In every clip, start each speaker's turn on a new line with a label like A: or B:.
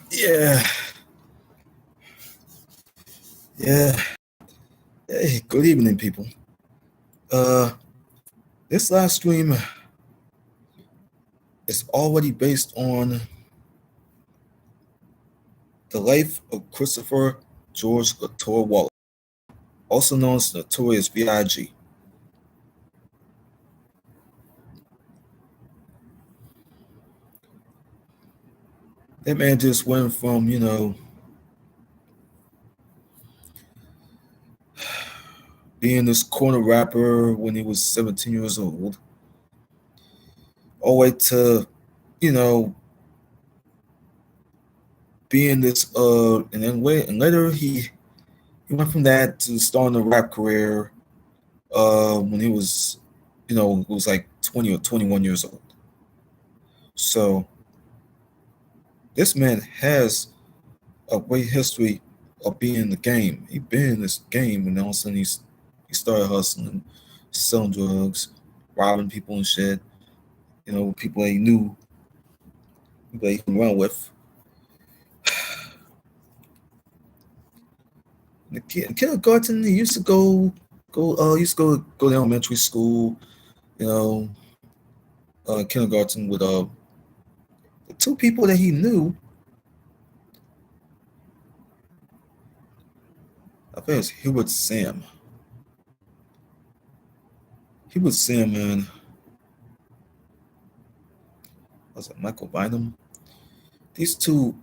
A: Yeah, yeah. Hey, good evening, people. Uh, this live stream is already based on the life of Christopher George Latore Wallace, also known as Notorious B.I.G. That man just went from, being this corner rapper when he was 17 years old, all the way to, you know, being this, and later he went from that to starting a rap career when he was, it was like 20 or 21 years old. So this man has a great history of being in the game. He been in this game, and all of a sudden he started hustling, selling drugs, robbing people and shit. People that he knew, people that he can run with. In kindergarten, he used to go to elementary school. You know, kindergarten with the two people that he knew. I think it was Hubert Sam, man. Was it Michael Bynum? These two,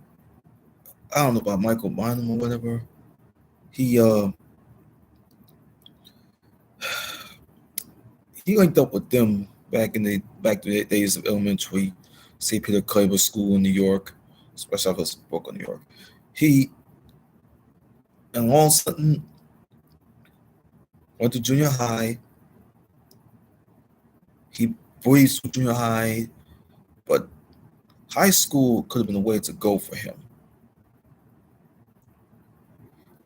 A: I don't know about Michael Bynum or whatever. He he linked up with them back to the days of elementary, St. Peter Claver School in New York, especially if it's Brooklyn, New York. He and all of a sudden went to junior high. He breezed through junior high, but high school could have been a way to go for him.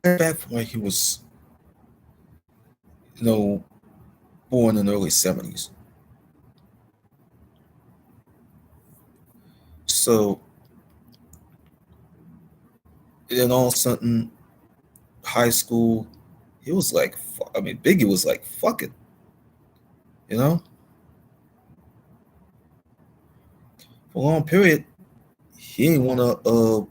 A: Back from when he was, you know, born in the early 70s. So then all of a sudden, high school, he was like, Biggie was like, fuck it, you know? For a long period, he didn't want to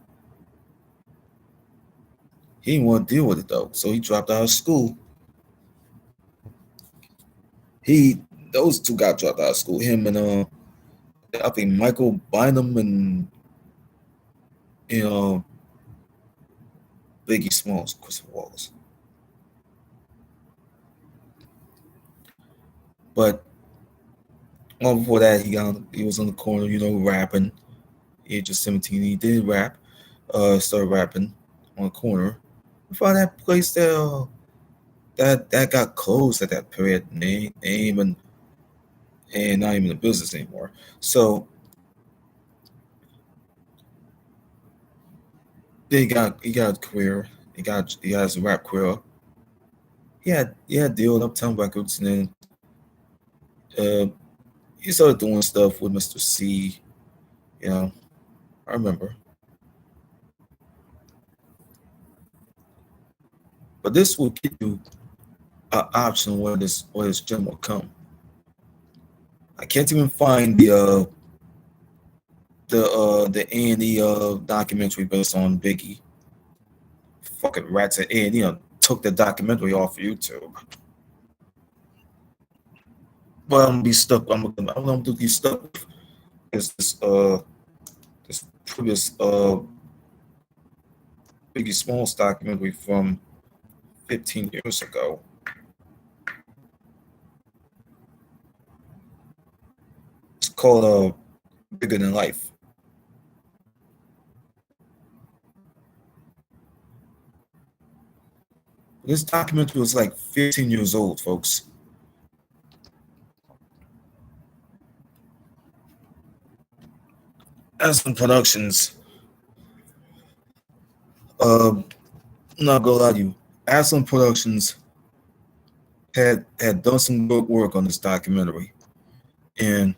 A: he didn't want to deal with it though, so he dropped out of school. Those two got dropped out of school. Him and I think Michael Bynum and you know Biggie Smalls, Christopher Wallace. But long before that, he was on the corner, rapping. Age of 17, he did rap. Started rapping on the corner. Before that place that got closed at that period, and they even and not even in the business anymore. So he got a career. He has a rap career. He had deal with Uptown Records, and then he started doing stuff with Mr. C. I remember. But this will give you an option where this gem will come. I can't even find the A&E documentary based on Biggie. Fucking rats at A&E took the documentary off of YouTube. But I'm gonna be stuck. I'm gonna be stuck with this previous Biggie Smalls documentary from 15 years ago. It's called Bigger Than Life. This documentary was like 15 years old, folks. Aspen Productions. I'm not gonna lie to you. Aspen Productions had done some good work on this documentary, and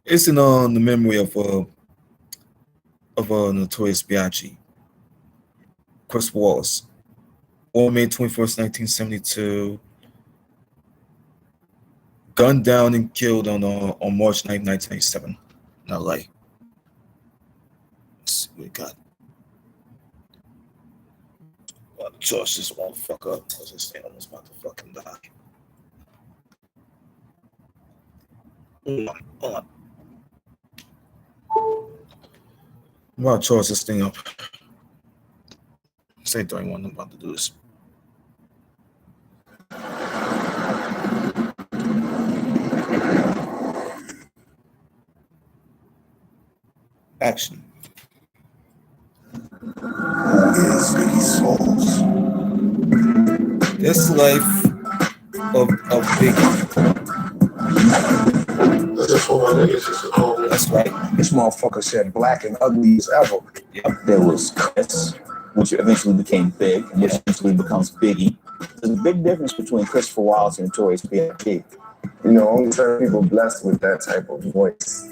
A: It's in the memory of Notorious B.I.G. Chris Wallace, born May 21st, 1972, gunned down and killed on March 9th, 1997 in LA. Let's see what we got. Charge this motherfucker up because this thing almost about to fucking die. Hold on. I'm about to charge this thing up. Say 31, I'm about to do this. Action. Is Biggie Smalls. This life of Biggie. That's right.
B: This motherfucker said black and ugly as ever.
A: Yep.
C: There was Chris, which eventually became Big, and which eventually becomes Biggie. There's a big difference between Christopher Wallace and Notorious B.I.G.
B: You know, only certain people blessed with that type of voice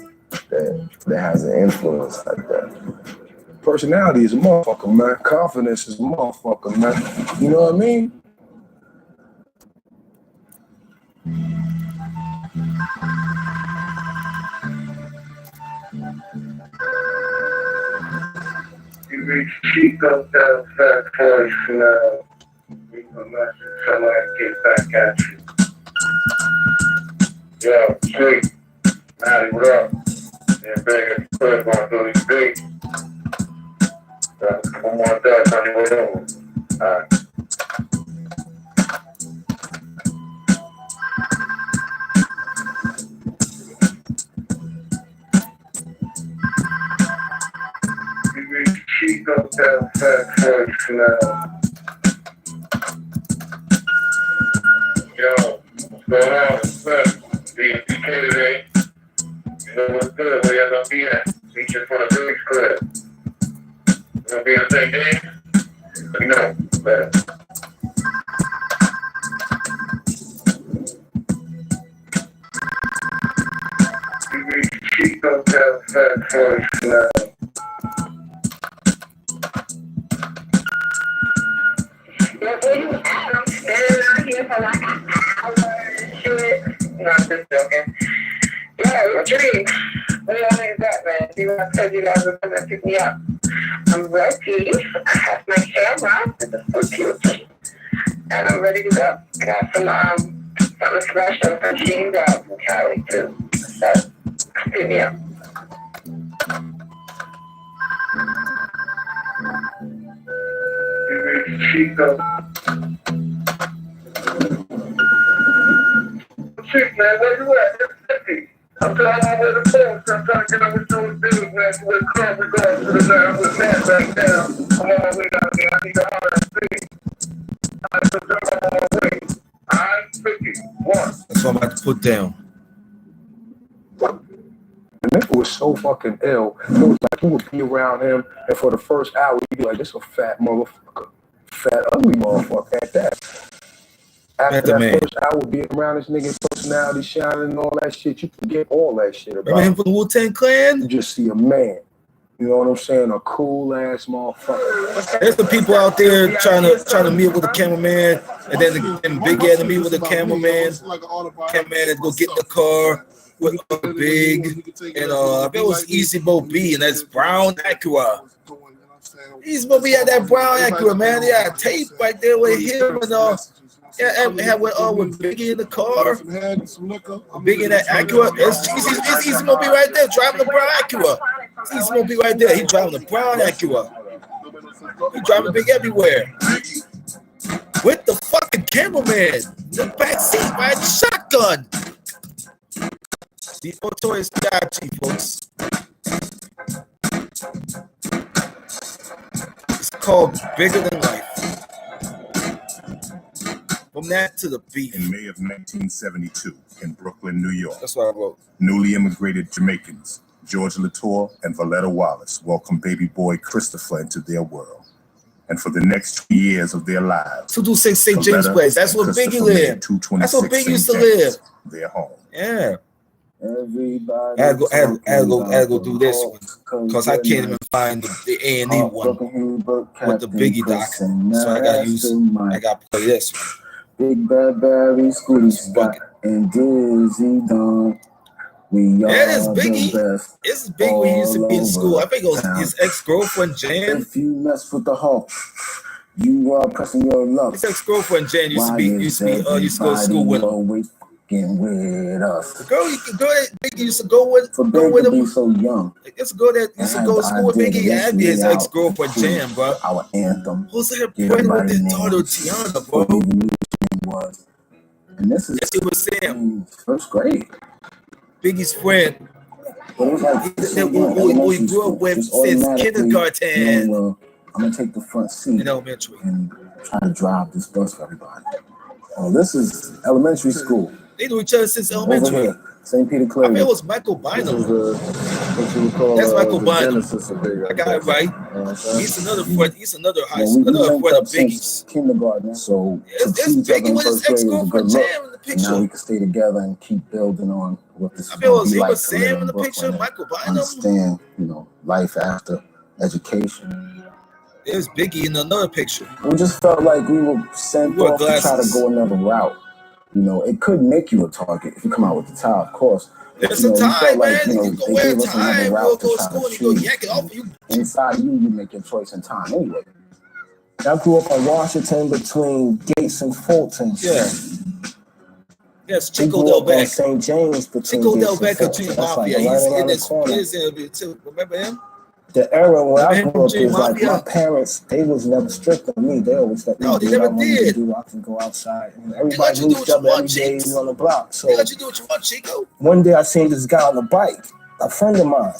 B: that has an influence like that. Personality is a motherfucker, man. Confidence is a motherfucker, man. You know what I mean?
D: You reach Chico down fat voice now. Leave a message, somebody get back at you. Yo, sweet. Maddie, what up? Yeah, big as quick, wanna do these big. One more dust on your way over. Alright. Chico down fat voice now. Yo, what's going on? What's up? BNPK today. You know what's good? Where y'all gonna be at? Features for the Biggs Club. You gonna be on the same day? Let me know. Better. Chico down fat voice now.
E: I'm standing out here for like an hour and shit. No, I'm just joking. Yeah, what you mean? Where y'all niggas at, man? See what I told you guys were coming to pick me up. I'm ready. I have my camera with the computer. And I'm ready to go. Got some special from Sheen Dog from Cali, too. So, pick me up.
D: Chico. Shit, man, where you at? I'm trying to get the phone. I'm trying to get up with those dudes, man. We're going to the line with Matt right now. I'm on my way down there. I need to holler at Big. I'm on my way. I'm 51.
A: That's what I'm about to put down.
B: The nigga was so fucking ill. It was like you would be around him, and for the first hour, you'd be like, this a fat motherfucker. Fat, ugly motherfucker at that. After that first hour being around this nigga's personality shining and all that shit, you forget all that shit about
A: him. From the Wu-Tang Clan?
B: You just see a man. You know what I'm saying? A cool ass motherfucker.
A: There's the people out there trying to meet with the cameraman, and then the big enemy with the cameraman. Cameraman that go get in the car with Big, and it was Easy Mo B, and that's Brown Acura. Easy Mo B had that Brown Acura, man. He had tape right there with him and had with Biggie in the car. Biggie in that Acura. It's Easy Mo B right there driving the Brown Acura. It's Easy Mo B right there. He driving the Brown Acura. He driving Big everywhere. With the fucking cameraman in the back seat riding shotgun. The Notorious B.I.G, folks. It's called Bigger Than Life. From that to the beef.
F: In May of 1972, in Brooklyn, New York.
A: That's what I wrote.
F: Newly immigrated Jamaicans, George Latore and Valletta Wallace, welcomed baby boy Christopher into their world. And for the next 2 years of their lives,
A: 226 St. James Place. That's where Biggie lived. That's where Biggie used to live.
F: Their home.
A: Yeah.
B: Everybody
A: I gotta go do this one because I can't even find the A&E one with the Biggie doc. So I gotta play this one.
B: Big Bad Barry, Scooty Scott, and Dizzy Don. We
A: Yeah, it's
B: are
A: Biggie.
B: the best.
A: It's Biggie when he used to be in school. I think it was his ex-girlfriend Jan.
B: If you mess with the Hawk, you are pressing your luck.
A: His ex-girlfriend Jan used to go to school with him.
B: Always fucking with us.
A: The girl that Biggie used to go with him.
B: So young.
A: It's a girl that used to go to school with Biggie and his ex-girlfriend Jan, bro.
B: Our anthem.
A: Who's that pregnant with his daughter Tiana, bro?
B: And this is first grade.
A: Biggie's friend. Who he grew up with since kindergarten.
B: I'm gonna take the front seat
A: in elementary
B: and try to drive this bus for everybody. Oh, this is elementary school.
A: They knew each other since elementary.
B: St. Peter Clay.
A: I mean, it was Michael Bynum. That's Michael Bynum. I got it right. He's another friend. He's another friend of Biggie's.
B: Kindergarten. So
A: it's Biggie with his ex-girlfriend Jam in the picture.
B: Now we can stay together and keep building on what this is.
A: It was Sam in the picture. Michael Bynum.
B: Understand, life after education.
A: There's Biggie in another picture.
B: We just felt like we were sent off to try to go another route. It could make you a target if you come out with the tie, of course.
A: There's a tie, man. You go wear a tie, we'll go to school and you go yank it off you.
B: Inside you make your choice in time anyway. I grew up on Washington between Gates and Fulton.
A: Yeah. Yes, Chico Del Beck.
B: St. James between
A: Chico Del Beck and G Mafia. He's in this. He's in it too. Remember him?
B: The era when I grew up is like my parents, they was never strict on me. They always let me
A: do what I wanted to do.
B: I can go outside. Everybody knew each other every day on the block. So
A: they let you do what you want, Chico.
B: One day I seen this guy on a bike, a friend of mine.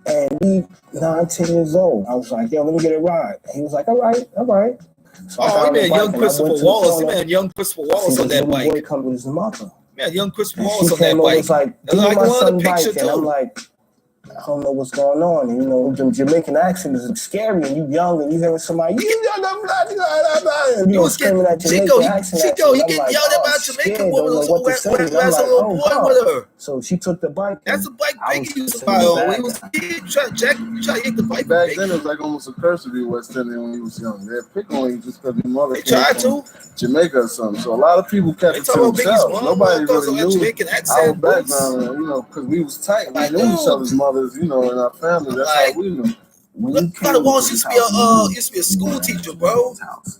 B: And he 9, 10 years old. I was like, yo, let me get a ride. And he was like, all right.
A: So he made young Christopher Wallace. He made young Christopher Wallace on that bike.
B: Boy come with his mother.
A: Man, young Christopher Wallace on that bike.
B: Like my son bike, and I'm like, I don't know what's going on. The Jamaican accent is scary, and you young, and you hearing somebody, and you screaming at Jamaican accent.
A: Chico, he get yelled about Jamaican woman who has a little boy with her.
B: So she took the bike.
A: That's a bike Biggie used to buy when he was a kid. Try to hit the bike.
G: Back then, it was like almost a curse to be West Indian when he was young. They'd pick on you just because your mother
A: tried to
G: Jamaica or something. So a lot of people kept it to themselves. Nobody really knew our background, because we was tight. We knew each other's mothers, in our family. That's how we knew.
A: Brother Wallace used to be a school teacher, bro.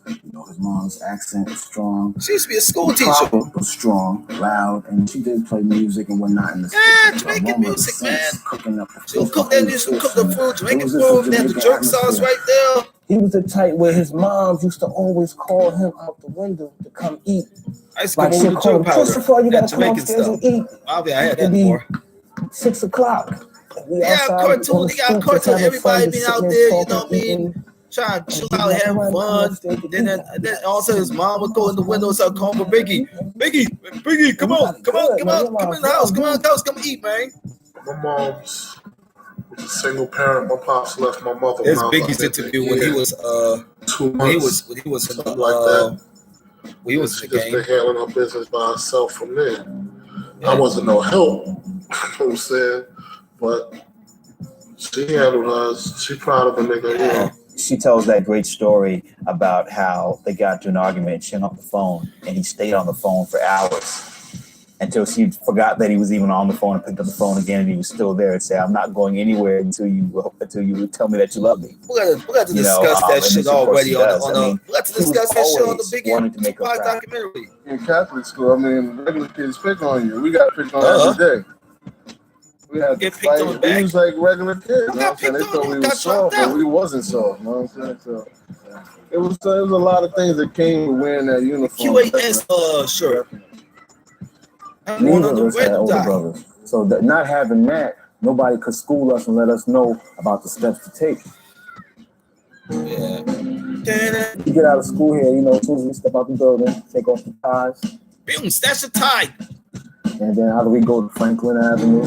B: His mom's accent is strong.
A: She used to be a school teacher.
B: But strong, loud, and she did play music and whatnot in the
A: Jamaican music, man.
B: Cooking up
A: she'll cook the food, Jamaican food, and the jerk sauce right there.
B: He was the type where his mom used to always call him out the window to come eat.
A: I used to come over to jerk powder.
B: Christopher, you gotta come upstairs and eat.
A: I had that before.
B: 6 o'clock.
A: Cartoon. They got cartoon. Everybody been out there, you know what I mean? Trying to chill out, having fun. Then also his mom would go in the window and start calling for Biggie. Biggie, come in the house, come eat, man.
G: My mom's was a single parent. My pops left my mother.
A: There's Biggie's interview when he was
G: 2 months.
A: when he was in the
G: he was in the game. She just been handling her business by herself from there. Yeah. I wasn't no help. You know what I'm saying? But she handled hers. She proud of the nigga,
C: She tells that great story about how they got to an argument, she hung up the phone, and he stayed on the phone for hours until she forgot that he was even on the phone and picked up the phone again, and he was still there and said, I'm not going anywhere until you tell me that you love me.
A: We got to discuss that shit already we got to discuss that shit on the Biggie Tupac documentary.
G: In Catholic school, regular kids pick on you. We got picked on every day. We had to fight. We was like regular kids. They thought we was soft, but we wasn't soft. You know what I'm saying? So it was a lot of things that came with wearing that uniform.
A: QAS shirt.
B: Neither of us had older brothers. So not having that, nobody could school us and let us know about the steps to take.
A: Yeah.
B: You get out of school here, as soon as we step out the building, take off the ties.
A: Boom, stash the tie.
B: And then how do we go to Franklin Avenue?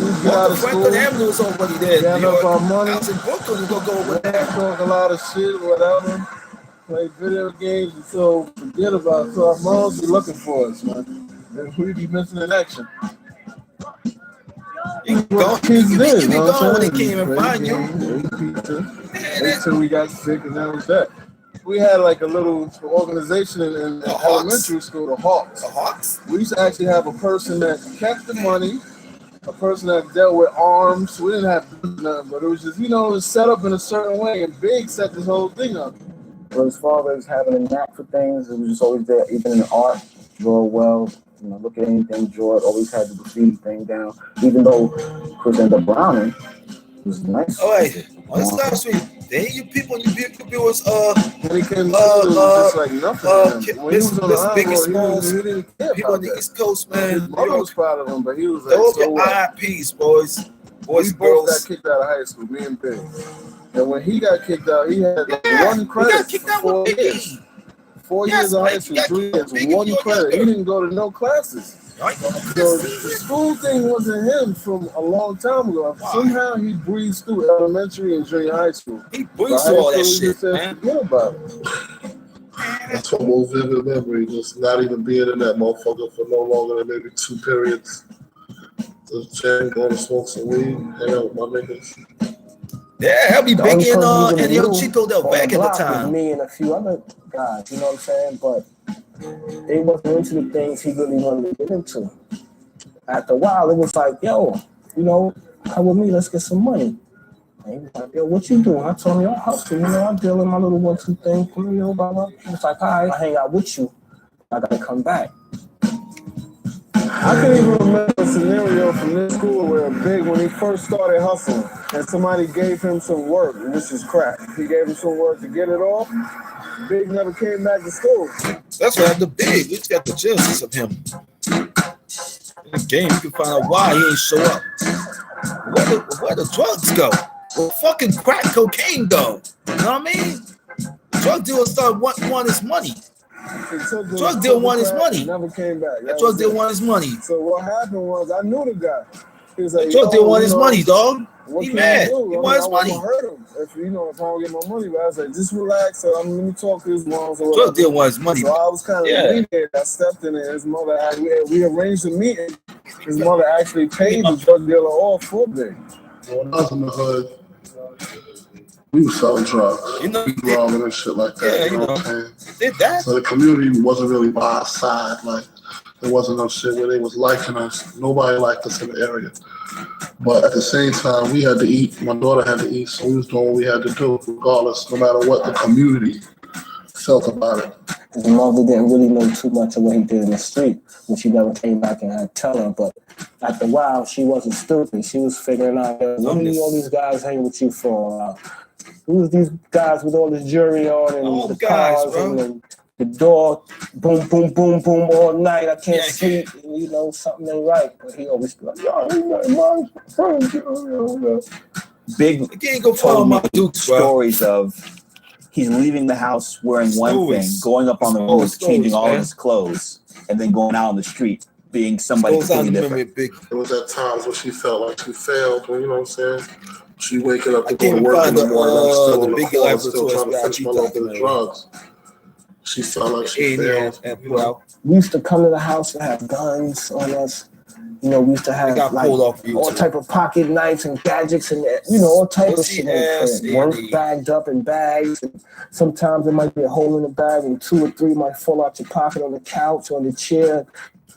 A: Franklin Avenue is already there.
G: Got up our money.
A: I was in Brooklyn, you go over there.
G: Talk a lot of shit, whatever. Play video games until forget about it. So our moms be looking for us, man. And we be missing in action. what kids did.
A: You be gone when they came and find you.
G: Until we got sick, and that was that. We had like a little organization in elementary school, the Hawks.
A: The Hawks?
G: We used to actually have a person that kept the money, a person that dealt with arms. We didn't have nothing, but it was just, it was set up in a certain way, and Big set this whole thing up.
B: But as far as having a knack for things, it was just always there, even in art, draw well, look at anything, draw it, always had the graffiti thing down. Even though Chris ended up browning, it was nice.
A: Oh, wait. This last week, you people was
G: when he came just like nothing. When he was on the
A: Biggest
G: Smalls, he didn't care
A: people on the East Coast, man.
G: His mother was proud of him, but he was like,
A: those
G: so
A: are IPs, boys.
G: We both got kicked out of high school, me and Big. And when he got kicked out, he had one credit for 4 years. 4 years of high school, 3 years, one credit. He didn't go to no classes.
A: Right.
G: So the school thing wasn't him from a long time ago.
A: Why?
G: Somehow he breezed through elementary and junior high school.
A: He breezed through all that shit, man.
G: Forget about it.
H: That's a more vivid memory, just not even being in that motherfucker for no longer than maybe 2 periods. Just chilling, going to smoke some weed, hang out with my niggas.
A: Yeah, I'll be big in El Chico Del back at the time.
B: Me and a few other guys, you know what I'm saying? But they wasn't into the things he really wanted to get into. After a while, it was like, yo, come with me, let's get some money. And he was like, yo, what you doing? I told him, I hustle, I deal in my little 1-2 thing. Blah, blah. He was like, all right, I hang out with you. I gotta come back.
G: I can even remember a scenario from this school where Big, when he first started hustling, and somebody gave him some work, which is crack. He gave him some work to get it off. Big never came back to school.
A: That's what happened to Big. We just got the genesis of him. In the game, you can find out why he ain't show up. Where the drugs go? Where fucking crack cocaine go? You know what I mean? Drug dealers start wanting his money. Drug deal wanted his money.
G: Never came back.
A: That drug deal wanted his money.
G: So what happened was I knew the guy. He was like,
A: drug deal wanted his money, dog. He mad. He
G: wants
A: his money.
G: I hurt him if I don't get my money. But I was like, just relax. So let me talk to his mom. So
A: drug deal wanted his money.
G: So I was kind of immediate. I stepped in there. His mother, we arranged a meeting. His mother actually paid the drug dealer all for Big.
H: When I was in the hood, we were selling drugs, robbing and shit like that. You know what I'm saying?
A: Did that?
H: So the community wasn't really by our side. Like, there wasn't no shit where they was liking us. Nobody liked us in the area. But at the same time, we had to eat. My daughter had to eat, so we was doing what we had to do, regardless, no matter what the community felt about it.
B: His mother didn't really know too much of what he did in the street, when she never came back and had to tell her. But after a while, she wasn't stupid. She was figuring out, what do all these guys hang with you for? Who's these guys with all this jewelry on and the cars and the door, boom, boom, boom, boom all night. I can't sleep. And, something ain't right. But he always be like, yo, he's my friend.
C: Big told me stories of he's leaving the house wearing one thing, going up on the roof, changing all of his clothes, and then going out on the street being somebody completely different.
H: It was at times when she felt like she failed, you know what I'm saying? She waking up to go to work in the morning, I'm still on the floor, still trying to finish my little bit of drugs. She felt like she failed.
B: We used to come to the house and have guns on us. We used to have all type of pocket knives and gadgets and all type of shit. Work bagged up in bags. And sometimes there might be a hole in the bag and 2 or 3 might fall out your pocket on the couch or on the chair.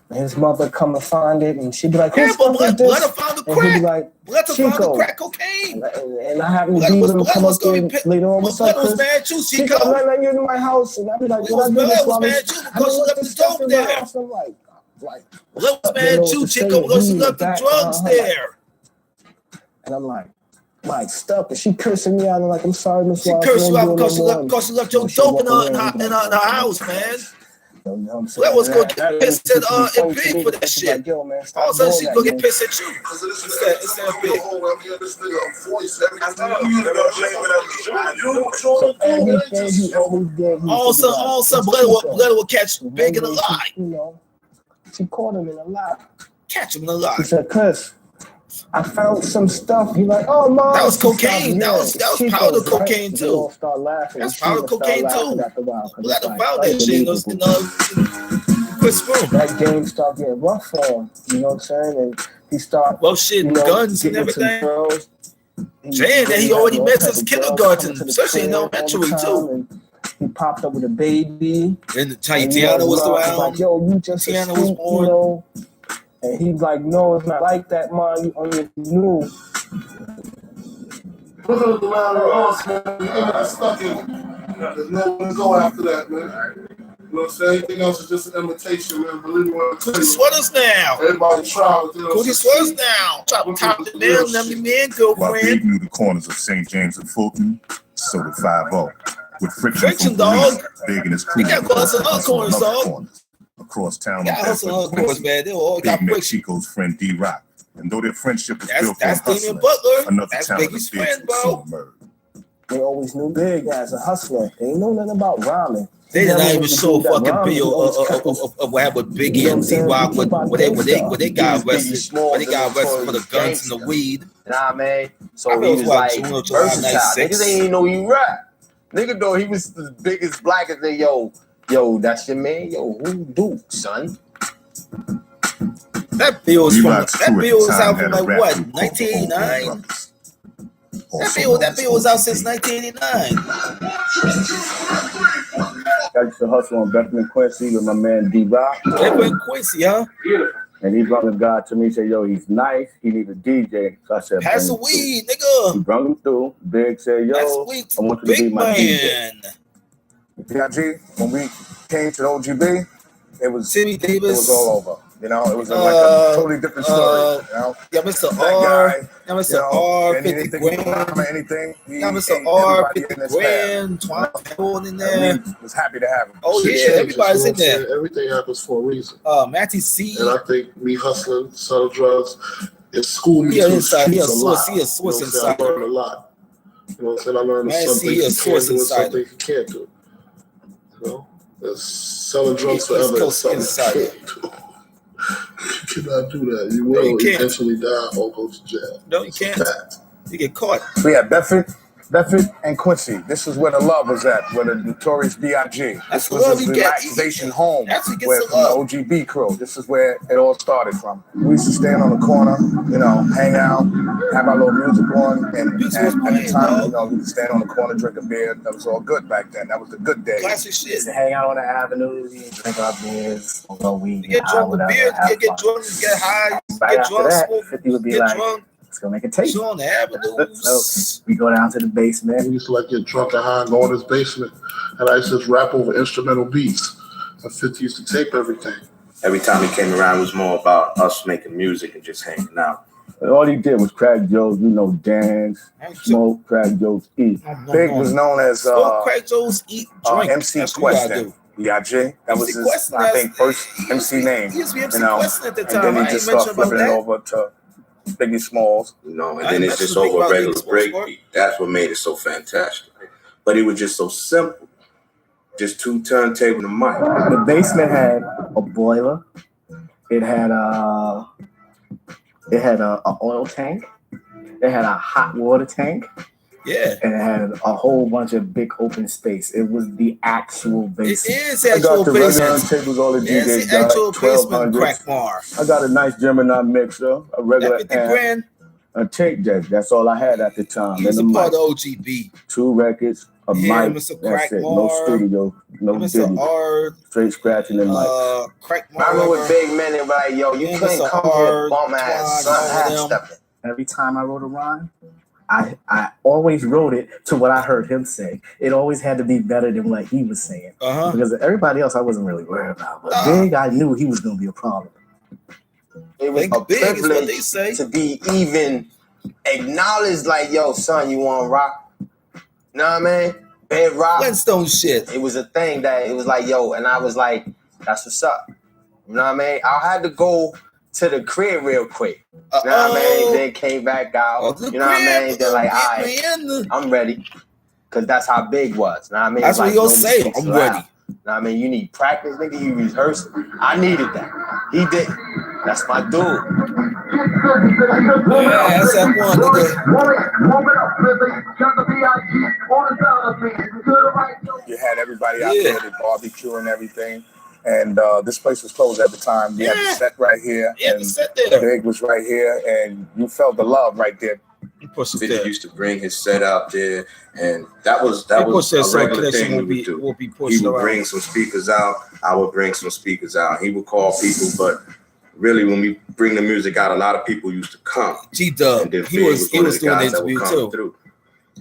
B: And his mother come to find it, and she'd be like, "Who's found this?" And he'd be like, "Chico."
A: Crack cocaine.
B: And I happen to be with him come up there later on. What's up, Chris? Chico, I'm not letting you in my house. And I'd be like, "What I do this, Wallace?" I don't let this stuff in my house. I'm like,
A: "What was mad at you, Chico? Because she left the drugs there."
B: And I'm like, stop it. She cursing me out. I'm like, I'm sorry, Miss Wallace.
A: She cursed you out because she left your dope in her house, man. That was gonna get pissed at Big for that shit. All of a sudden she's gonna get pissed at you. It's that Big. All of a sudden, Blair will catch Big in a lie.
B: She caught him in a lie.
A: Catch him in a lie.
B: She said, "Chris, I found some stuff." He's like, "Oh, Mom."
A: That was cocaine. That was powder cocaine too.
B: All start laughing.
A: That's powder cocaine too. Let them found that shit.
B: that game started getting rough for him. You know what I'm saying? And he started,
A: guns and everything. Saying that he already met since kindergarten, especially in elementary too.
B: And he popped up with a baby.
A: And Tiana was around.
B: Like, yo, you just
A: Tiana was born.
B: You know. And he's like, no, it's not like that, man. You only knew.
H: Put it around the house, man. I'm stuck in it. There's nowhere to go after that, man. You know what I'm saying? Anything else is just an imitation, man. Believe me when I tell you.
A: Sweaters now.
H: Everybody try with
A: Cootie sweaters now. Top the man, number man,
F: While Big
A: girlfriend.
F: knew the corners of St. James and Fulton, so did 5-0. With
A: Friction, dog.
F: Big and his crew.
A: We got hustle other corners, dog.
F: Across town.
A: Yeah, hustle other corners, man. They all got
F: Big met
A: friction.
F: Chico's friend D-Rock. And though their friendship was built
A: That's
F: on
A: Damian
F: hustling,
A: Butler.
F: another
A: That's
F: talent
A: Biggie's
F: of Big's
A: friend,
F: would
A: bro.
F: soon emerge.
B: They always knew Big as a hustler. They ain't know nothing about rhyming.
A: They did not even show fucking video of what happened with Biggie and D-Rock when they got arrested. When they got arrested for the guns and the weed.
I: Nah, man. So he was like versatile. Niggas ain't even know he rap. Nigga thought he was the biggest blackest thing. Yo, that's your man. Yo, who Duke, son?
A: That bill was out from like what, 1989? That bill was out since 1989.
B: I used to hustle on Bethlehem Quincy with my man D-Rock.
A: Bethlehem Quincy, huh?
B: And he brought a guy to me and said, yo, he's nice. He needs a DJ. So I said,
A: pass the weed, nigga.
B: He brought him through. Big said, yo, I want you to be my DJ.
I: B.I.G., when we came to the OGB, it was
A: Timmy Davis.
I: It was all over. You know, it was like a totally different story. You know,
A: yeah, Mr.
I: That
A: R.
I: guy,
A: Yeah, Mr. R. 50 grand.
I: Anything.
A: Yeah, Mr. R. 50 grand. 20 in there.
I: Was happy to have him.
A: Oh yeah, everybody's in there.
H: Everything happens for a reason.
A: Matty C.
H: And I think me hustling, selling drugs, it schooled me
A: to
H: inside.
A: He a source inside.
H: I learned a lot. You know what I'm saying? I learned
A: Man,
H: some things you can do and some
A: inside.
H: things you can't do. You know? There's selling drugs forever is something you can't do. You cannot do that. You will eventually die or go to jail.
A: No, you can't. You get caught.
I: We had Bedford and Quincy. This is where the love was at, where the Notorious B.I.G. This was his relaxation home, where from the OGB crew. This is where it all started from. We used to stand on the corner, you know, hang out, have our little music on, and at the time, you know, we would stand on the corner, drink a beer. That was all good back then. That was the good days.
A: Classic shit.
B: To hang out on the avenue, drink our beers, although we
A: get drunk with beer, get drunk, get high, get drunk, smoke,
B: 50 would be
A: get
B: like,
A: drunk.
B: Let's go make a tape.
A: On the avenues.
B: So we go down to the basement.
H: We used to like get drunk and high and go in his basement, and I used to just rap over instrumental beats. And 50 used to tape everything.
J: Every time he came around, it was more about us making music and just hanging out.
B: And all he did was crack jokes, you know, dance, smoke, crack jokes, eat.
I: Big was known as
A: crack jokes, eat, drink.
I: MC Question. B.I.G. That was his, I think, first MC name.
A: He used to be MC
I: you know,
A: Question at the
I: and
A: time.
I: then he just started flipping it over to Biggie Smalls.
J: You know, and then it's just over a regular breakbeat. That's what made it so fantastic. But it was just so simple. Just 2 turntables and a mic.
B: The basement had a boiler. It had a oil tank. It had a hot water tank.
A: Yeah.
B: And it had a whole bunch of big open space. It was the actual basement.
A: It is actual basement.
B: Tables, all the
A: yeah,
B: DJs
A: it's the actual basement crack bar.
B: I got a nice Gemini mixer, a regular
A: 50 grand.
B: a tape deck. That's all I had at the time.
A: He was a part of OGB.
B: 2 records, a mic.
A: Mr.
B: That's it.
A: Bar,
B: no studio, no
A: Mr. R.
B: Straight scratching and mic.
I: Crack bar. I remember with Big Men, they were like, yo, you couldn't come here bum ass son half-stepping.
B: Every time I wrote a rhyme, I always wrote it to what I heard him say. It always had to be better than what he was saying. Because everybody else I wasn't really worried about. But Big, I knew he was going to be a problem.
I: It was a privilege to be even acknowledged like, yo, son, you want to rock? You know what I mean? Bed rock.
A: Flintstone shit.
I: It was a thing that it was like, yo, and I was like, that's what's up. You know what I mean? I had to go to the crib real quick. You know what I mean? Then came back out. You know what I mean? They're like, all right, I'm ready. Because that's how Big was. You know what I mean?
A: That's what he'll say. I'm ready.
I: You know what I mean? You need practice, nigga. You rehearse. I needed that. He did. That's my dude.
A: Yeah, that's that one, nigga.
I: You had everybody out there, the barbecue and everything. And this place was closed at the time. We had the set right here.
A: Yeah,
I: and
A: the set there.
I: Big was right here, and you felt the love right there.
J: He used to bring his set out there, and that was a regular thing we would do. He would bring some speakers out. I would bring some speakers out. He would call people, but really, when we bring the music out, a lot of people used to come.
A: G-Dub, he was doing the interview too.
J: Through.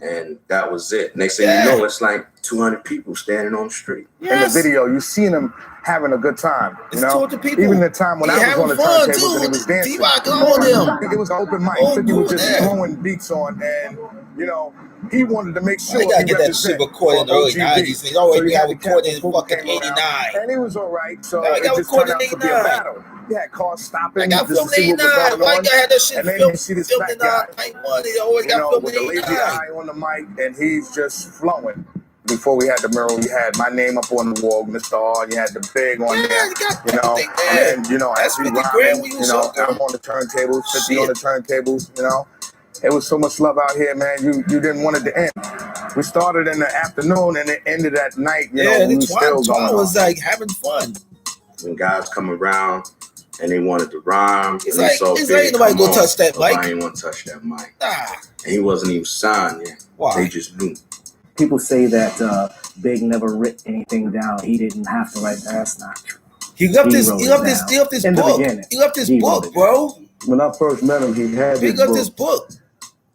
J: And that was it. Next thing you know, it's like 200 people standing on the street.
I: In the video, you seen him having a good time. You know, even the time when I was on the turntables and he was dancing, it was an open mic. 50 was just throwing beats on, and you know, he wanted to make sure
A: he got that shit recorded in the early 90s. He already got recorded in fucking 89.
I: And it was all right. So it just turned out to be a battle. He had cars stopping. I got filmed in 89. Like I had that shit filmed in 91. He always got filmed in 89. With a lazy eye on the mic, and he's just flowing. Before we had the mural, we had my name up on the wall, Mr. R. You had the big on there, you know. And you know, as we rhyme, you know, I'm on the turntables, 50 on the turntables, you know. It was so much love out here, man. You didn't want it to end. We started in the afternoon and it ended at night. You know, we were still going.
A: Was like having fun.
J: When guys come around and they wanted to rhyme,
A: it's like nobody gonna touch that mic.
J: Nobody ain't want to touch that mic. And he wasn't even signed yet.
A: Why?
J: They just knew.
K: People say that Big never writ anything down. He didn't have to write that. That's not true.
A: He left his book. He left his book, bro.
B: When I first met him, he had
A: his book.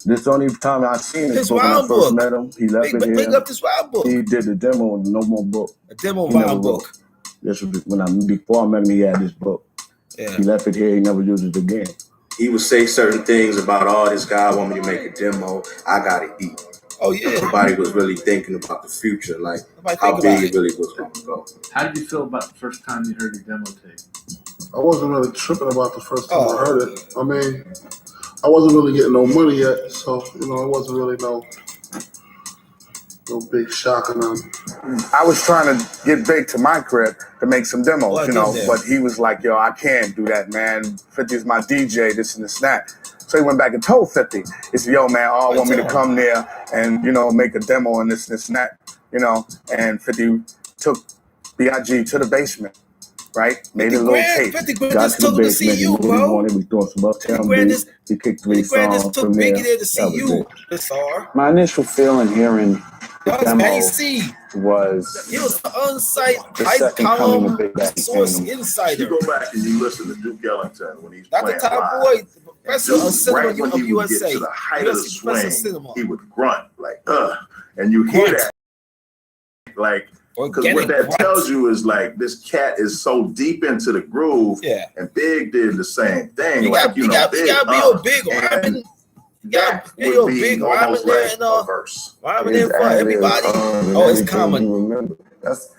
B: This is the only time I seen his book. When I first met him, he left it here.
A: He left his rhyme book.
B: He did the demo and no more book.
A: A demo rhyme book.
B: This was before I met him. He had this book.
A: Yeah.
B: He left it here. He never used it again.
J: He would say certain things about, "Oh, this guy want me to make a demo. I gotta eat."
A: Oh yeah.
J: Nobody was really thinking about the future, like how big it really was going to go.
L: How did you feel about the first time you heard your demo tape?
H: I wasn't really tripping about the first time I heard it. I mean, I wasn't really getting no money yet, so you know, it wasn't really no big shock or nothing.
I: I was trying to get Big to my crib to make some demos, you know, but he was like, "Yo, I can't do that, man. 50 is my DJ, this and this and that." So he went back and told 50, he said, "Yo, man, I want me to come there and, you know, make a demo and this and that, you know." And 50 took B.I.G. to the basement, right? Made a little tape.
A: Got to the basement, you, bro.
B: We doing some uptown beats. He kicked 3 songs from there.
M: My initial feeling hearing the demo was
A: he was the on-site
M: hype column
A: source insider.
F: You go back and you listen to Duke Ellington when he's
A: playing
F: live.
A: Boy, professor of cinema
F: right when he would
A: USA.
F: get to the height of the swing, he would grunt like, and you hear that, like, because what that tells you is like this cat is so deep into the groove, and Big did the same thing.
A: You
F: like,
A: you gotta be big rhyming. You gotta be big rhyming there and rhyming there for everybody. It's common.
B: Remember, that's,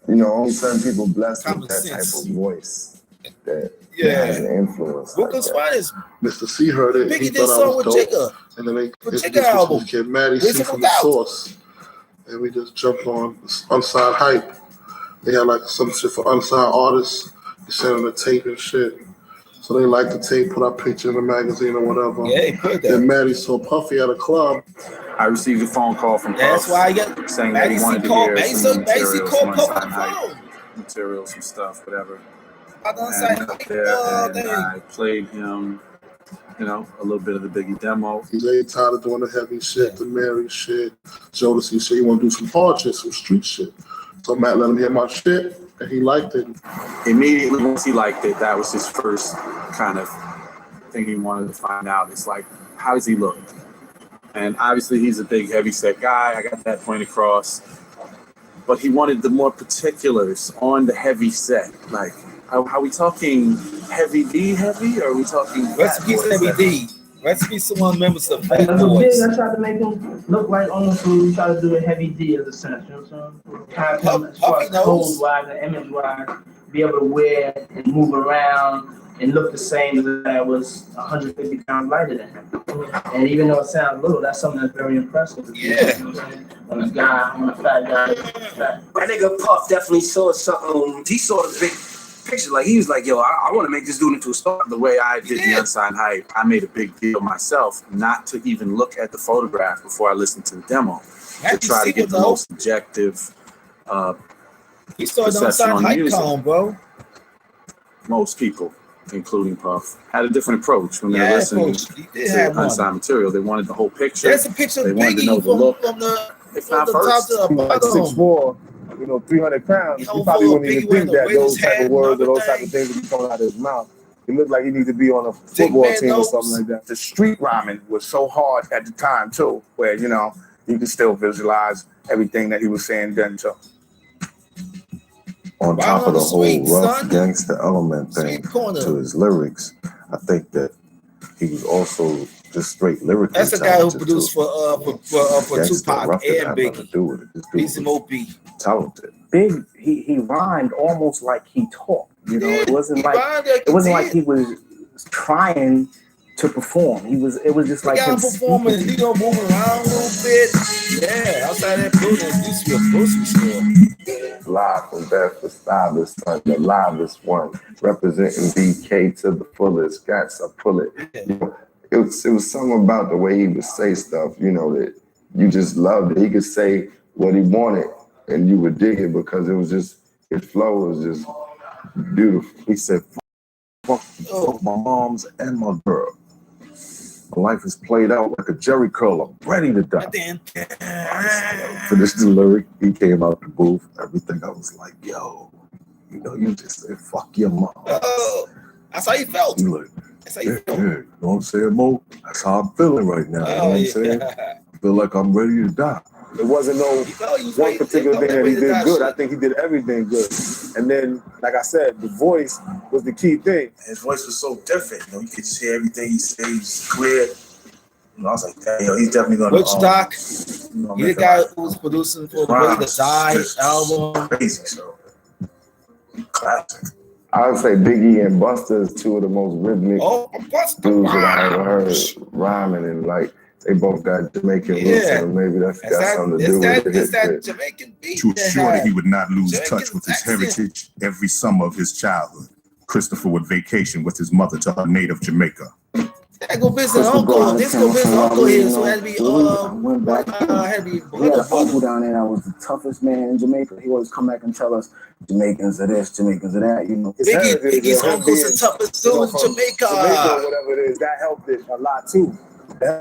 B: you know, only certain people blessed with that type of voice that has an influence.
A: Brooklyn's finest.
H: Mr. C heard it.
A: Biggie did song with Jigga.
H: And then they
A: Jigga album.
H: Kid Maddie C from the Source. And we just jumped on Unsigned Hype. They had like some shit for unsigned artists. You sent them the tape and shit. So they liked the tape, put our picture in the magazine or whatever.
A: Yeah, he put that.
H: Then Maddie saw Puffy at a club.
M: I received a phone call from Puff.
A: That's why I got
M: saying that he wanted to hear some material, some Unsigned Hype material, some stuff, whatever. And up there, and I played him, you know, a little bit of the Biggie demo.
H: He laid tired of doing the heavy shit, the Mary shit, Jodeci shit. He want to do some hard shit, some street shit. So Matt let him hear my shit, and he liked it.
M: Immediately once he liked it, that was his first kind of thing he wanted to find out. It's like, how does he look? And obviously he's a big heavy set guy. I got that point across. But he wanted the more particulars on the heavy set. Like, are we talking heavy D heavy, or are we talking
A: Recipes heavy D? Recipes someone members of Fat
K: As a
A: Boys.
K: Big, I tried to make him look like almost what we try to do a heavy D as a sense. You know what I'm saying? Kind of as far as code wise and image wise, be able to wear and move around and look the same as if I was 150 pounds lighter than him. And even though it sounds little, that's something that's very impressive.
A: Yeah.
K: You know what I'm saying? When a fat guy is fat.
N: That nigga Puff definitely saw something. He saw the big picture. Like, he was like, "Yo, I want to make this dude into a star."
M: The way I did the Unsigned Hype, I made a big deal myself not to even look at the photograph before I listened to the demo, to try to get the most objective
A: He started on side hype column, bro.
M: Most people, including Puff, had a different approach when they're listening to unsigned material. They wanted the whole picture.
A: There's a picture of
M: Biggie
A: from the top to the bottom.
I: Like 6'4", 300 pounds. He probably wouldn't even think that those type of words or those type of things would be coming out of his mouth. He looked like he needed to be on a football team or something like that. The street rhyming was so hard at the time too, where you could still visualize everything that he was saying then too.
O: On top of the whole rough gangster element thing to his lyrics, I think that he was also just straight lyrically.
A: That's a guy who produced for Tupac and Biggie. Easy Mo B.
O: Talented.
P: Big, he rhymed almost like he talked. It wasn't like he was trying to perform. It was just like him
A: performing. Moving around a little bit. Yeah, outside that building, used to be a grocery store.
O: Live from Bedford Stylist, the livest one, representing BK to the fullest. Got to pull it. It was something about the way he would say stuff, that you just loved it. He could say what he wanted, and you would dig it because it was just his flow was just beautiful. He said, "Fuck my moms and my girl. My life is played out like a jerry curl. I'm ready to die." Finished the lyric. He came out the booth. Everything. I was like, "Yo, you just said fuck your mom."
A: That's how you felt.
O: That's how you felt. Yeah, you know what I'm saying, Mo? That's how I'm feeling right now. You know what I'm saying? I feel like I'm ready to die.
I: It wasn't no one particular thing that he did good. I think he did everything good. And then, like I said, the voice was the key thing.
F: His voice was so different. You could just hear everything he said. He was clear. I was like, damn, he's definitely going to.
A: Which Doc? He the guy who was producing for the Ready to Die album.
F: Crazy, so classic.
O: I would say Biggie and Busta is two of the most rhythmic dudes that I ever heard rhyming, and they both got Jamaican roots, so maybe that's got something to do with it.
A: It's that Jamaican beat.
Q: To ensure that he would not lose touch with his heritage, every summer of his childhood, Christopher would vacation with his mother to her native Jamaica.
A: I go visit uncle. This go visit uncle here, so had to be
P: We had an uncle down there that was the toughest man in Jamaica. He always come back and tell us Jamaicans are this, Jamaicans are that.
A: Biggie's uncle's the toughest dude in Jamaica.
I: Or whatever it is, that helped it a lot too.
A: I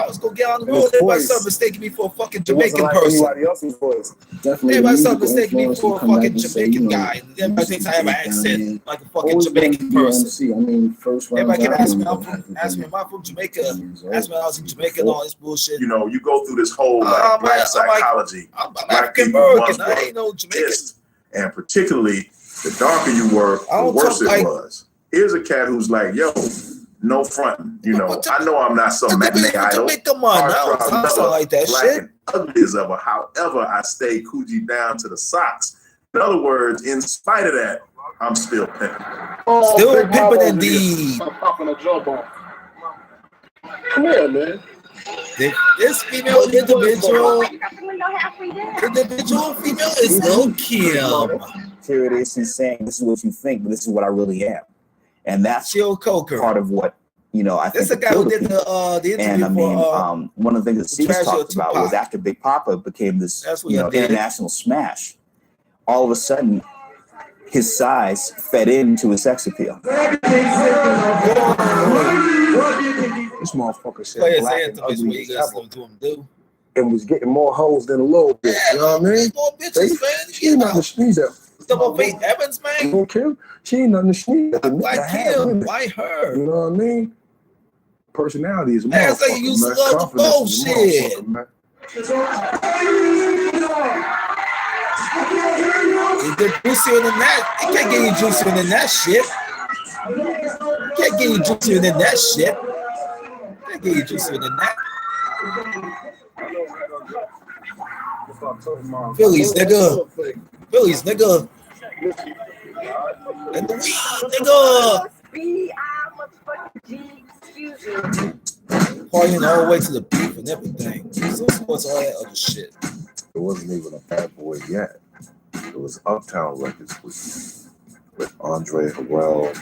A: was gonna get on the road. Everybody started mistaking me for a fucking Jamaican person.
I: Anybody else's voice.
A: Everybody started mistaking me for a fucking Jamaican guy. Everybody thinks I have an accent like a fucking Jamaican person. Everybody can ask me, am I from Jamaica? Ask me, I was in Jamaica and all this bullshit.
F: You go through this whole black psychology.
A: I'm African American. I ain't no Jamaican.
F: And particularly, the darker you were, the worse it was. Here's a cat who's like, yo, no fronting, I know I'm not some matinee idol.
A: Come on, I don't sound like that shit.
F: Ugly as ever. However, I stay Coogee down to the socks. In other words, in spite of that, I'm still pimping.
A: Still pimping indeed.
G: I'm popping a jawbone. Come here, man.
A: This female individual female is no Kim.
C: Here it is. He's saying, "This is what you think, but this is what I really am." And that's part of what, I think.
A: This is a guy who did the interview
C: and one of the things that Steve talked about was after Big Papa became this international smash, all of a sudden his size fed into his sex appeal.
I: This motherfucker said black and ugly as ever. And was getting more hoes than a little bit. You know what I mean?
A: More bitches, man.
I: She ain't nothing to sneeze at.
A: Double Faith Evans, man.
I: You don't care? She ain't nothing to sneeze at.
A: Why Kim? Why her?
I: You know what I mean? Personality is a
A: motherfucker. That's like you used to love the bullshit. You get juicier than that. You can't get you juicier than that shit. You can't get you juicier than that shit. You can't get you juicier than that. Phillies, nigga. Phillies, nigga. And the weed, nigga. Partying all the way to the beef and everything. So what's all that other shit?
O: It wasn't even a Bad Boy yet. It was Uptown Records with Andre Harrell.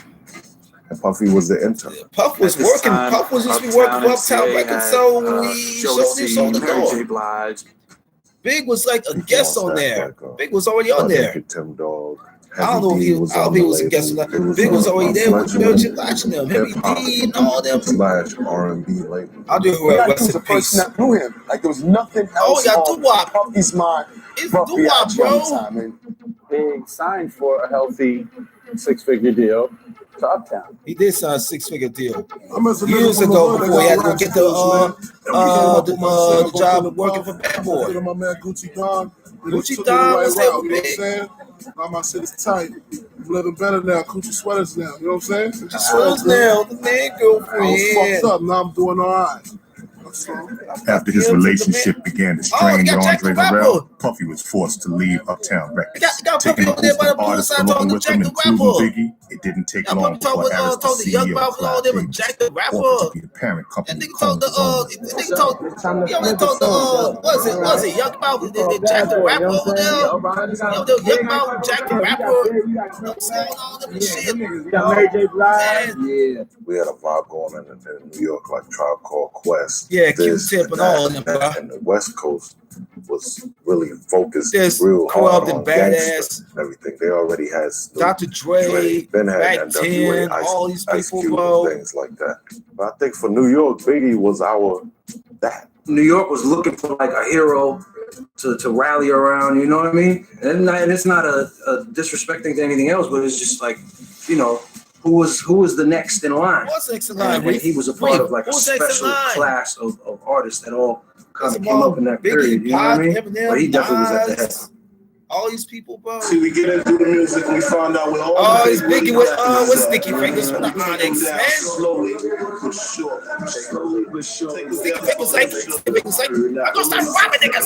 O: And Puffy was the intern.
A: Puff was working. Puff was used to be working for Uptown Records, so we showed the door. Big was like a guest on there. Big was already on there.
O: Tim Dog.
A: I don't know if he was a guest or not. Big was already there with Virgin watching them. Heavy D and all them.
O: / R&B label.
A: I'll do it right. Rest in peace.
I: That knew him. Like there was nothing else on Puffy's mind.
A: It's doo-wop, bro.
M: Big signed for a healthy 6-figure deal to Uptown.
A: He did sign a 6-figure deal years ago before he had to go get the job of working for Bad Boy.
H: My man Gucci Don.
A: Gucci Don was there with Big.
H: My shit is tight. I'm living better now. Gucci sweaters now. You know what I'm saying?
A: Gucci sweaters now. The man girlfriend.
H: I was fucked up. Now I'm doing all right.
Q: After his relationship began to strain with Andre Harrell, Puffy was forced to leave Uptown Records. Taking a list of artists along with him, including Biggie, it didn't take long before Harris, the CEO of Clyde Davis, offered to be the parent company of Coleman.
A: Was it Young Mouth? Jack the Rapper over there? Young Mouth, Jack the Rapper.
O: Yeah. We had a vibe going in New York, like Tribe Called Quest.
A: Yeah, Q-Tip and all of them, bro.
O: And the West Coast was really focused
A: There's
O: real hard
A: and
O: on
A: badass
O: and everything. They already had
A: Dr. Dre, Mac 10, all these people, bro.
O: Things like that. But I think for New York, Biggie was that.
N: New York was looking for like a hero to rally around, you know what I mean? And it's not a disrespecting to anything else, but it's just like, you know, who was the next in line?
A: What's next in line?
N: And he was a part of like a special class of artists that all kind of came up in that period. You know what I mean? But he definitely was at the head.
A: All these people, bro.
F: See, we get into the music, we found out with all.
A: Oh, he's Biggie with Sticky Fingers from the Onyx, man.
F: Slowly, but sure.
A: Sticky Fingers like, I'm gonna start robbing niggas.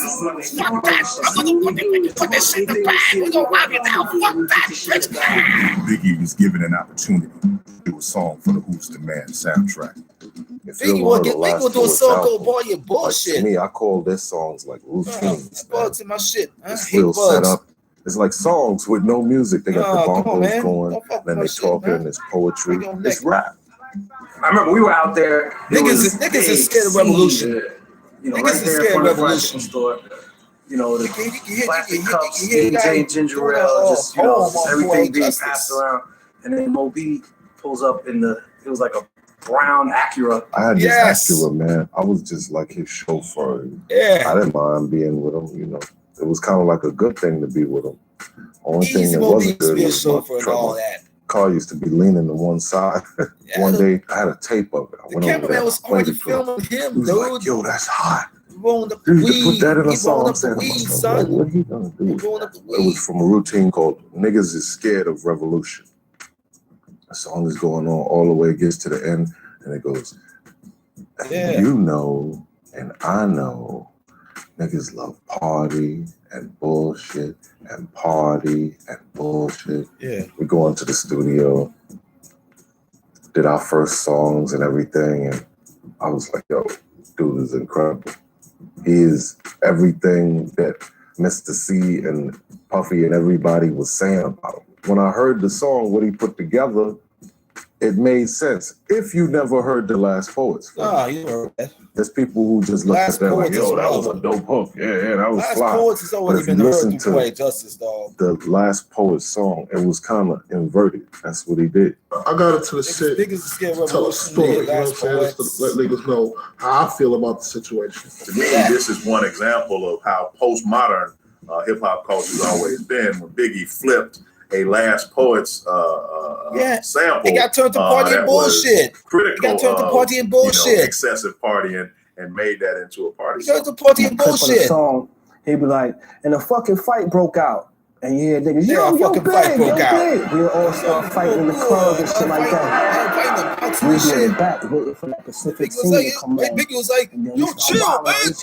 A: Fuck that. I'm gonna put this shit in the bag. We're gonna rob you now. Fuck that.
Q: Biggie was given an opportunity to do a song for the Who's the Man soundtrack.
A: Biggie will do a song called Boy Your Bullshit.
O: To me, I call their songs like routines.
A: Bugs in my shit.
O: It's real set up. It's like songs with no music. They got the bongos going, then they talking, and it's poetry. It's rap.
N: I remember we were out there.
A: Niggas is scared of revolution.
N: You know, right there in front of the revolution store. You know, the plastic cups, J ginger ale, just, you know, everything being passed around. And then Moby pulls up in it was like a brown Acura.
O: I had this Acura, man. I was just like his chauffeur.
A: Yeah.
O: I didn't mind being with him, you know. It was kind of like a good thing to be with him. Only thing that wasn't good was my trouble. Car used to be leaning to one side. One day, I had a tape of it. I went over there.
A: Was already filming him,
O: he was
A: dude.
O: like, yo, that's hot.
A: Rolling up the
O: Dude,
A: weed.
O: you put that in a song.
A: What
O: he gonna do? It was from a routine called Niggas is Scared of Revolution. The song is going on all the way, it gets to the end, and it goes, you know, and I know, niggas love party and bullshit and party and bullshit.
A: Yeah.
O: We go into the studio, did our first songs and everything, and I was like, yo, dude is incredible. He is everything that Mr. C and Puffy and everybody was saying about him. When I heard the song, what he put together, it made sense. If you never heard The Last Poets.
A: You heard that.
O: There's people who just look at that like, yo, that was a dope hook. Yeah, that was fly.
A: Last Poets has already been heard to Play Justice, dog.
O: The Last Poets song, it was kind of inverted. That's what he did.
H: I got into the shit, tell a story, you know what I'm saying? Just to let niggas know how I feel about the situation.
F: To me, this is one example of how postmodern hip-hop culture has always been. When Biggie flipped a Last Poets sample.
A: It got turned to party and bullshit.
F: Critical.
A: It got turned to party and bullshit.
F: You know, excessive partying and made that into a party
A: song. It turned to party and bullshit.
P: Song, he'd be like, and a fucking fight broke out. And you hear niggas,
A: a fucking fight broke out.
P: We all start fighting in the club and shit like that. We be in the back waiting for that Pacific scene to come on.
A: Biggie was like, yo, chill, man.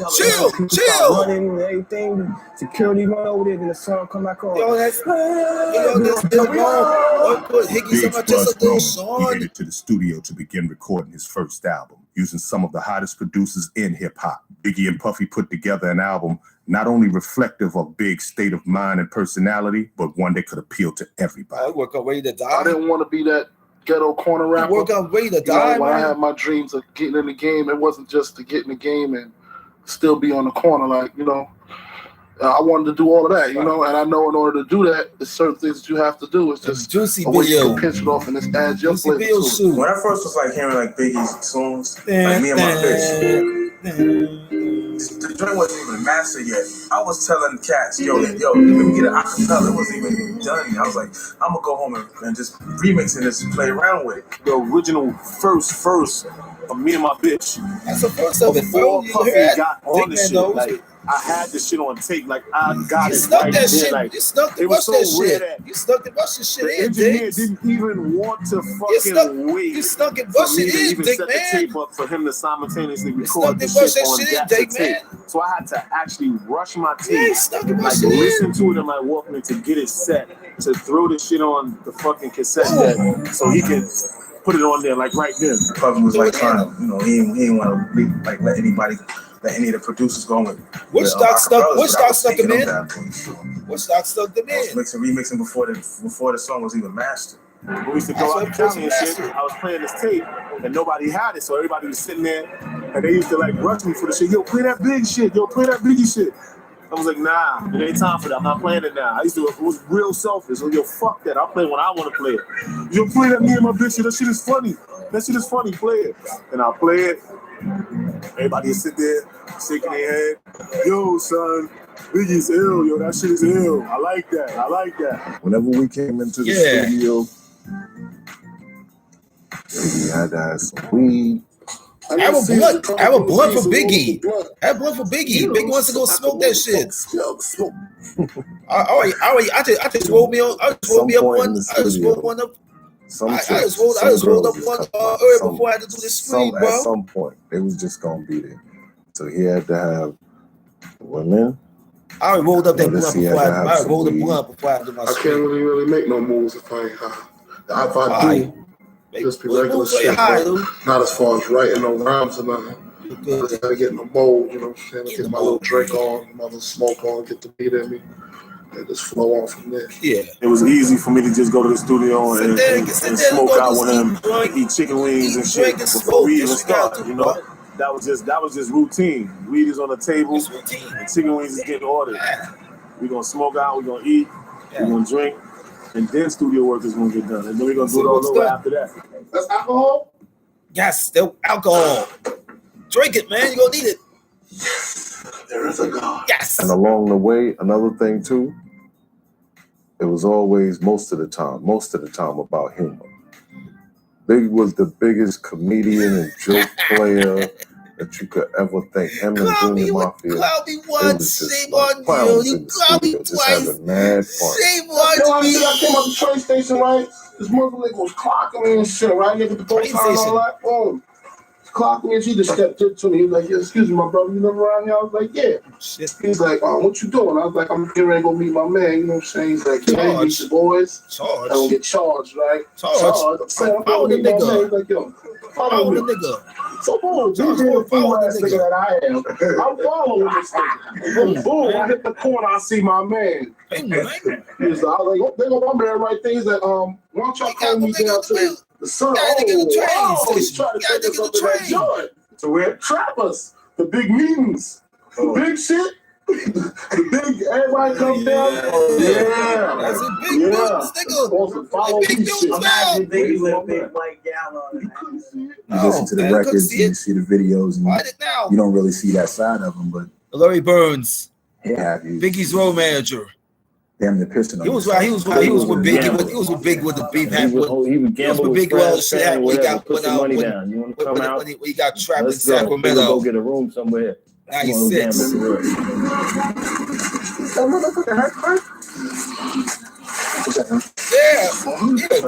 A: Chill.
P: Running and everything. Security run over there, then the song come back on.
A: That's still wrong. Put Higgies on my chest, a little song.
Q: He headed to the studio to begin recording his first album, using some of the hottest producers in hip-hop. Biggie and Puffy put together an album not only reflective of Big's state of mind and personality, but one that could appeal to everybody.
A: I work on Ready to Die.
H: I didn't want to be that ghetto corner rapper.
A: Work on Ready to Die,
H: when I had my dreams of getting in the game, it wasn't just to get in the game and still be on the corner. Like, you know, I wanted to do all of that, you know, and I know in order to do that, there's certain things that you have to do. It's just
A: juicy
H: a way you
A: video.
H: can pinch it off and just add your flavor to it.
J: When I first was like hearing like Biggie's songs, like Me and My Bitch, the joint wasn't even mastered yet. I was telling cats, yo, let me get an acapella. It wasn't even done. I was like, I'm gonna go home and just remix it and play around with it.
R: The original first of Me and My Bitch.
A: That's the first of it,
R: bro.
A: before
R: Puffy got on the shit. Like, I had this shit on tape. Like, I got it right there. Like,
A: you snuck the rush that shit. You snuck the rush that shit in,
R: engineer didn't even want to fucking wait.
A: You snuck it,
R: for
A: rush
R: me
A: it
R: to
A: in,
R: even
A: Dick,
R: set
A: man.
R: the tape up for him to simultaneously
A: You
R: record the
A: snuck
R: shit
A: that
R: on
A: shit in,
R: that
A: Dick,
R: tape.
A: man.
R: So I had to actually rush my tape,
A: Yeah, you snuck the
R: like
A: rush it
R: listen
A: in.
R: to it in my Walkman to get it set, to throw the shit on the fucking cassette deck so he can put it on there like right then.
J: Puffy was like trying to, you know, he didn't want to like let any of the producers go with.
A: Which stock stuck him in?
J: Remixing before the song was even mastered.
R: We used to go out to Cali and shit. I was playing this tape and nobody had it, so everybody was sitting there and they used to like rush me for the shit. Yo, play that big shit. Yo, play that Biggie shit. I was like, nah, it ain't time for that. I'm not playing it now. It was real selfish. So, yo, fuck that. I'll play when I want to play it. Yo, play that Me and My Bitch shit. That shit is funny. Play it. And I'll play it. Everybody will sit there, shaking their head. Yo, son, Biggie's ill. Yo, that shit is ill. I like that.
O: Whenever we came into the studio, we had to have some weed.
A: I have a blunt for Biggie. Biggie wants to go smoke that shit. I just rolled me up one. I just rolled one up. I just rolled up one earlier before I had to do this screen, bro.
O: At some point, they was just gonna be there. So he had to have women.
A: I already rolled up that blunt before I had to do my screen.
H: I can't really make no moves if I do. Just be regular shit, not as far as writing no rhymes or nothing. I just gotta get in the mold, you know what I'm saying? Get my little drink on, my little smoke on, get the beat in me, and just flow on from there.
A: Yeah.
R: It was easy for me to just go to the studio and smoke out with him, eat chicken wings and shit before we even started, you know? That was just routine. Weed is on the table, and chicken wings is getting ordered. We're gonna smoke out, we're gonna eat, we're gonna drink. And then studio work is gonna get done, and then we're gonna do it all over after that.
H: That's alcohol?
A: Yes, still alcohol. Drink it, man. You're gonna need it.
H: There is a God.
A: Yes.
O: And along the way, another thing too, it was always most of the time about humor. Big was the biggest comedian and joke player that you could ever think. Him and Junior Mafia.
A: Cloudy once, shame on you. You cloudy twice.
O: Just having mad fun.
A: Shame on me.
H: I came out the train station, right? This motherfucker was clocking me and shit, right? Nigga, the boat time and all that. Boom. Clocked me and she just stepped up to me. He was like, yeah, excuse me, my brother, you live around here? I was like, yeah.
A: Shit.
H: He's like, what you doing? I was like, I'm getting ready to go meet my man, you know what I'm saying? He's like, yeah, meet the boys.
A: Charged.
H: I'm gonna get charged, right?
A: Charged.
H: I'm saying, I'm going to meet my man. He's like, yo, follow the nigga. So boom, he's the fool ass nigga that I am. I'm following this nigga. Boom, I hit the corner, I see my man. He's like, I was like, there go my man right there. He's like, why don't y'all call me down to the sun? He's trying to take us up to that joint. So we're trappers, the big meetings, the big shit, the big, everybody comes down. Yeah.
A: That's a big news, nigga.
H: Follow
A: big news now.
N: Imagine Biggie with a big white gown on.
C: You listen to the records and you see the videos and you don't really see that side of them, but
A: Larry Burns,
C: Biggie's
A: road manager.
C: Damn, the piston.
A: He was with Biggie. He was with Biggie with the beef.
P: He would gamble with Biggie. Put some money down. You want to come out?
A: When he got trapped in Sacramento.
P: Let's go get a room somewhere.
A: 96. Yeah,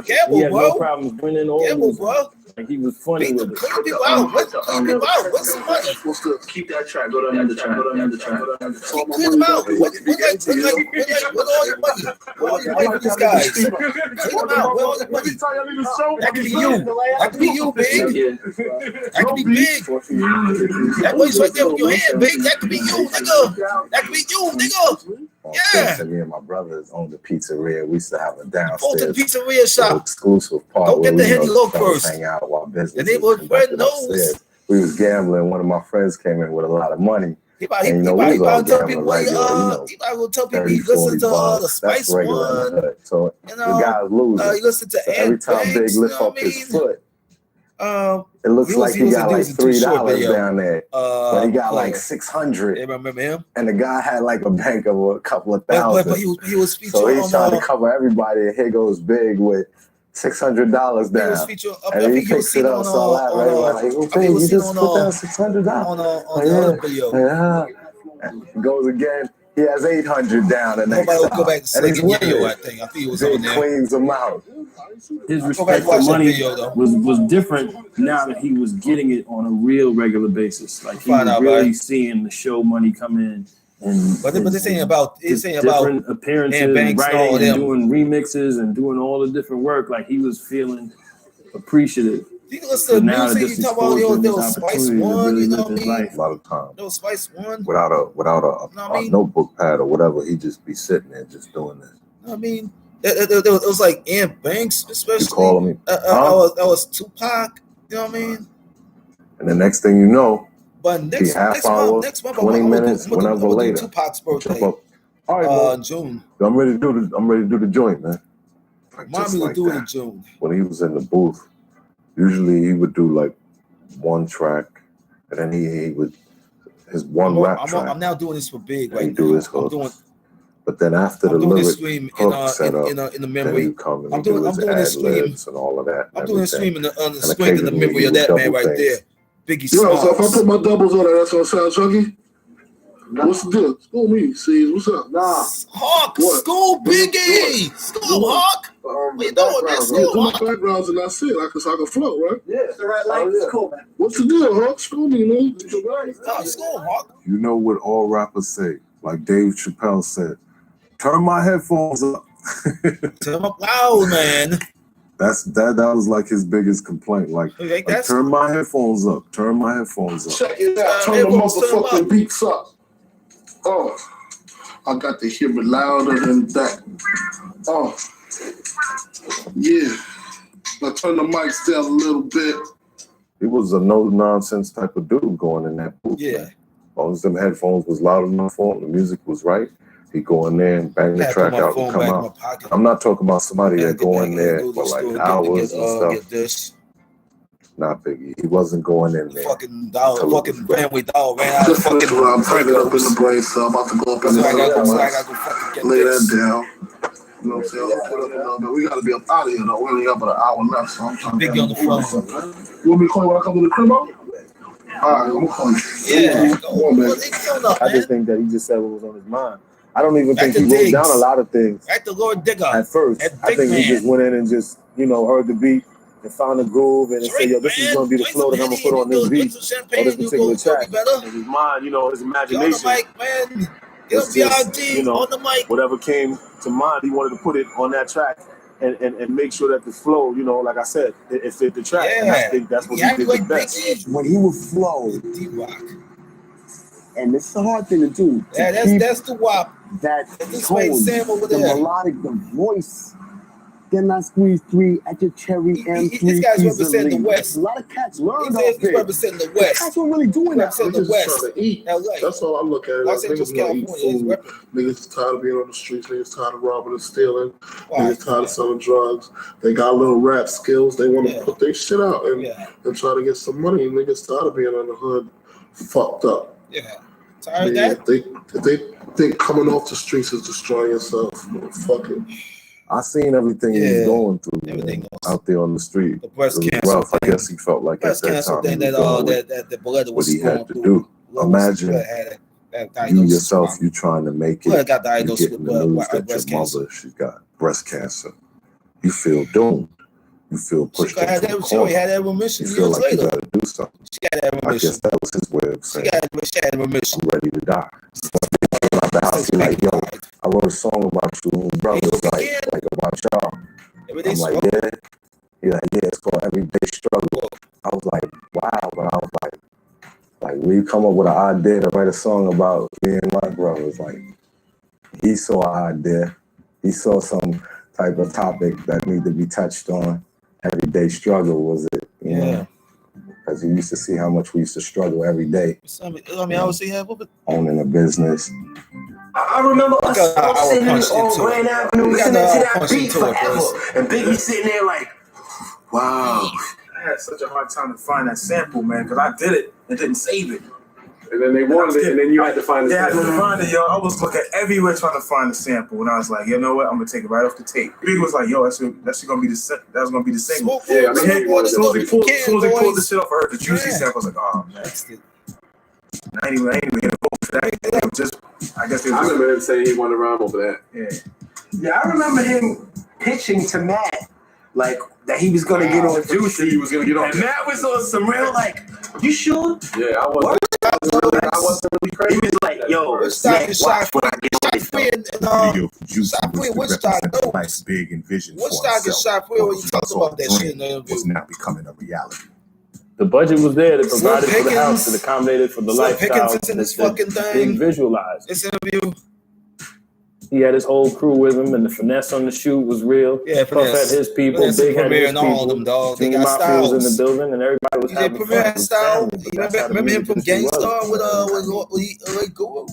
A: gamble,
P: he had
A: bro.
P: no problems winning all
A: gamble, bro.
P: Like he was funny with it.
A: Clean people out. What's the money?
N: Keep that track. Go down the track.
A: Clean them out. What all your money? Where all your money for these guys? Clean them out. Where all your money? That could be you. That could be you, Big. That could be Big. That money's right there with your hand, Big. That could be you, nigga. That could be you, nigga. Yeah.
O: Me and my brothers owned the pizzeria. We used to have a downstairs
A: the pizzeria shop.
O: Exclusive part.
A: Don't get the Henny Low first.
O: Hang out while business.
A: The neighborhood friend knows.
O: We was gambling. One of my friends came in with a lot of money.
A: He probably tell people, he probably tell people he listens to the Spice One.
O: So
A: you
O: the guy losing.
A: He listens to
O: every time Big
A: Banks,
O: lift up his foot, it looks like he got like $3 down there, but he got like 600.
A: Remember him?
O: And the guy had like a bank of a couple of thousand.
A: But he was featured.
O: So he's trying to cover everybody, and here goes Big with $600 down.
A: He was featured.
O: And he picks it up so loud, right? Like, okay, you just put down $600
A: on the other video.
O: Yeah. He goes again. He has 800 down the next time.
A: Go back to
O: and he's winning.
A: I think he was
O: Big
A: on there.
O: Cleans him out.
S: His respect for money was different now that he was getting it on a real regular basis. Like he was really seeing the show money come in.
A: But this ain't about
S: different appearances, and writing, and doing remixes, and doing all the different work. Like he was feeling appreciative.
A: You listen to music, you talk about there was Spice One, you know what I mean?
O: A lot of times.
A: There was Spice One.
O: Without a notebook pad or whatever, he just be sitting there just doing this.
A: I mean, it was like Ant Banks, especially.
O: You calling me?
A: That was Tupac, you know what I mean?
O: And the next thing you know,
A: but next month,
O: 20 minutes, whenever later.
A: Tupac's birthday.
O: All right,
A: June.
O: I'm ready to do the joint, man.
A: Mommy would do it in June.
O: When he was in the booth, usually he would do like one track, and then he would his one rap track.
A: I'm now doing this for Big right now.
O: Do his hooks. But then after the lyric hook set up,
A: in the memory,
O: I'm doing this stream
A: and
O: all of that.
A: I'm doing a stream in the memory of that man right there. Biggie Smalls.
H: So if I put my doubles on it, that's gonna sound chunky. What's the deal? School me, see what's up?
A: Hawk, school Biggie, school Hawk. What you doing, man? School Hawk.
H: My backgrounds and that's it. I can float, right?
N: Yeah, it's the right line. It's cool, man.
H: What's the deal, Hawk? School me, man.
A: School Hawk.
Q: You know what all rappers say? Like Dave Chappelle said, "Turn my headphones up."
A: Turn them up loud, man.
O: That was like his biggest complaint. Like turn my headphones up. Turn my headphones up.
H: Check it out. Turn the motherfucking beats up. Oh, I got to hear it louder than that. Oh, yeah. Now turn the mics down a little bit.
O: He was a no nonsense type of dude going in that booth.
A: Yeah.
O: As long as them headphones was loud enough for him, the music was right. He go in there and bang the track out and come out. I'm not talking about somebody that go in there for like hours and stuff. Not Biggie. He wasn't going in there.
A: Fucking family dog ran out of fucking.
H: I'm turning up in the brain, so I'm about to go up in the lay that down. You know what I'm saying? But we gotta be up out of here though. We only got about an hour left, so I'm trying to
A: Biggie on the phone.
H: You want me to call you when I come to the crib? All right, I'm gonna call you.
A: Yeah.
O: I just think that he just said what was on his mind. I don't even think he wrote down a lot of things.
A: At the Lord Digger.
O: At first, I think he just went in and just heard the beat and found a groove and said, "Yo, this is gonna be the flow that I'm gonna put on this beat or this particular track."
R: In his mind, his imagination.
A: On the mic, man. Get B.I.G. on the mic.
R: Whatever came to mind, he wanted to put it on that track and make sure that the flow, like I said, it fit the track.
A: Yeah.
R: And I think that's what he did the best.
T: When he would flow, and it's a hard thing to do.
A: That's the WAP.
T: That
A: tone,
T: the melodic, the voice. Then I squeeze 3 at your cherry M3.
A: These guys represent the West.
T: A lot of cats learned
A: off here. Represent the West.
T: Cats don't really doing that.
A: Represent the West.
H: LA. That's all I look at.
A: Los Angeles, California.
H: Niggas tired of being on the streets. Niggas tired of robbing and stealing. Niggas tired of selling drugs. They got little rap skills. They want to put their shit out and try to get some money. Niggas tired of being on the hood, fucked up.
A: Yeah. Tired of that?
H: They think coming off the streets is destroying yourself. Fuck it.
O: I seen everything he was going through out there on the street.
A: The breast cancer
O: rough. I guess he felt like at that time
A: that blood was
O: what he had to do. Imagine you yourself, you trying to make it.
A: Got diagnosed
O: with breast cancer. She got breast cancer. You feel doomed. You feel pushed into the corner.
A: She had that remission.
O: You feel like you gotta do something.
A: She had that remission.
O: I guess that was his way of saying,
A: she had remission.
O: I'm ready to die. Out the house, he's like, yo, I wrote a song about you, brothers, like about y'all. I'm like, yeah. He's like, yeah, it's called Everyday Struggle. I was like, wow, but I was like, when you come up with an idea to write a song about me and my brothers, like, he saw an idea. He saw some type of topic that needed to be touched on. Everyday struggle was it, you know? because he used to see how much we used to struggle every day.
A: I mean, I would say
O: owning a business.
N: I remember us all sitting on Grand Avenue listening to that beat forever. And Biggie sitting there like, wow.
M: I had such a hard time to find that sample, man, because I did it and didn't save it.
R: And then they wanted it, and then you had to find the sample.
M: Yeah, I had to find it, yo. I was looking everywhere trying to find the sample, and I was like, you know what? I'm gonna take it right off the tape. Big was like, yo, that's gonna be the single.
R: Yeah,
M: as soon as he pulled the shit off, I heard the Juicy sample. I was like, oh man, I ain't even gonna go for that. It was just, I guess.
R: I remember him saying he wanted to rhyme over that.
N: Yeah, I remember him pitching to Matt, like that he was gonna get on Juicy.
R: He was gonna get on.
N: And Matt was on some real like, you sure?
R: Yeah, I wasn't really crazy.
N: He was like, yo,
A: Woodstock
Q: big and vision
A: Woodstock is shot for when you talk about that shit in the interview.
Q: Was now becoming a reality.
S: The budget was there to provide it for the house, to accommodate it for the lifestyle.
A: Pickens in this fucking thing.
S: Being visualized.
A: This interview.
S: He had his whole crew with him, and the finesse on the shoot was real.
A: Yeah,
S: Puff had his people, Big had his people.
A: And all of them, dog. They got
S: Styles
A: styles
S: in the building, and everybody was having
A: Premier
S: fun.
A: had style. Remember him from Gangstar with Guru?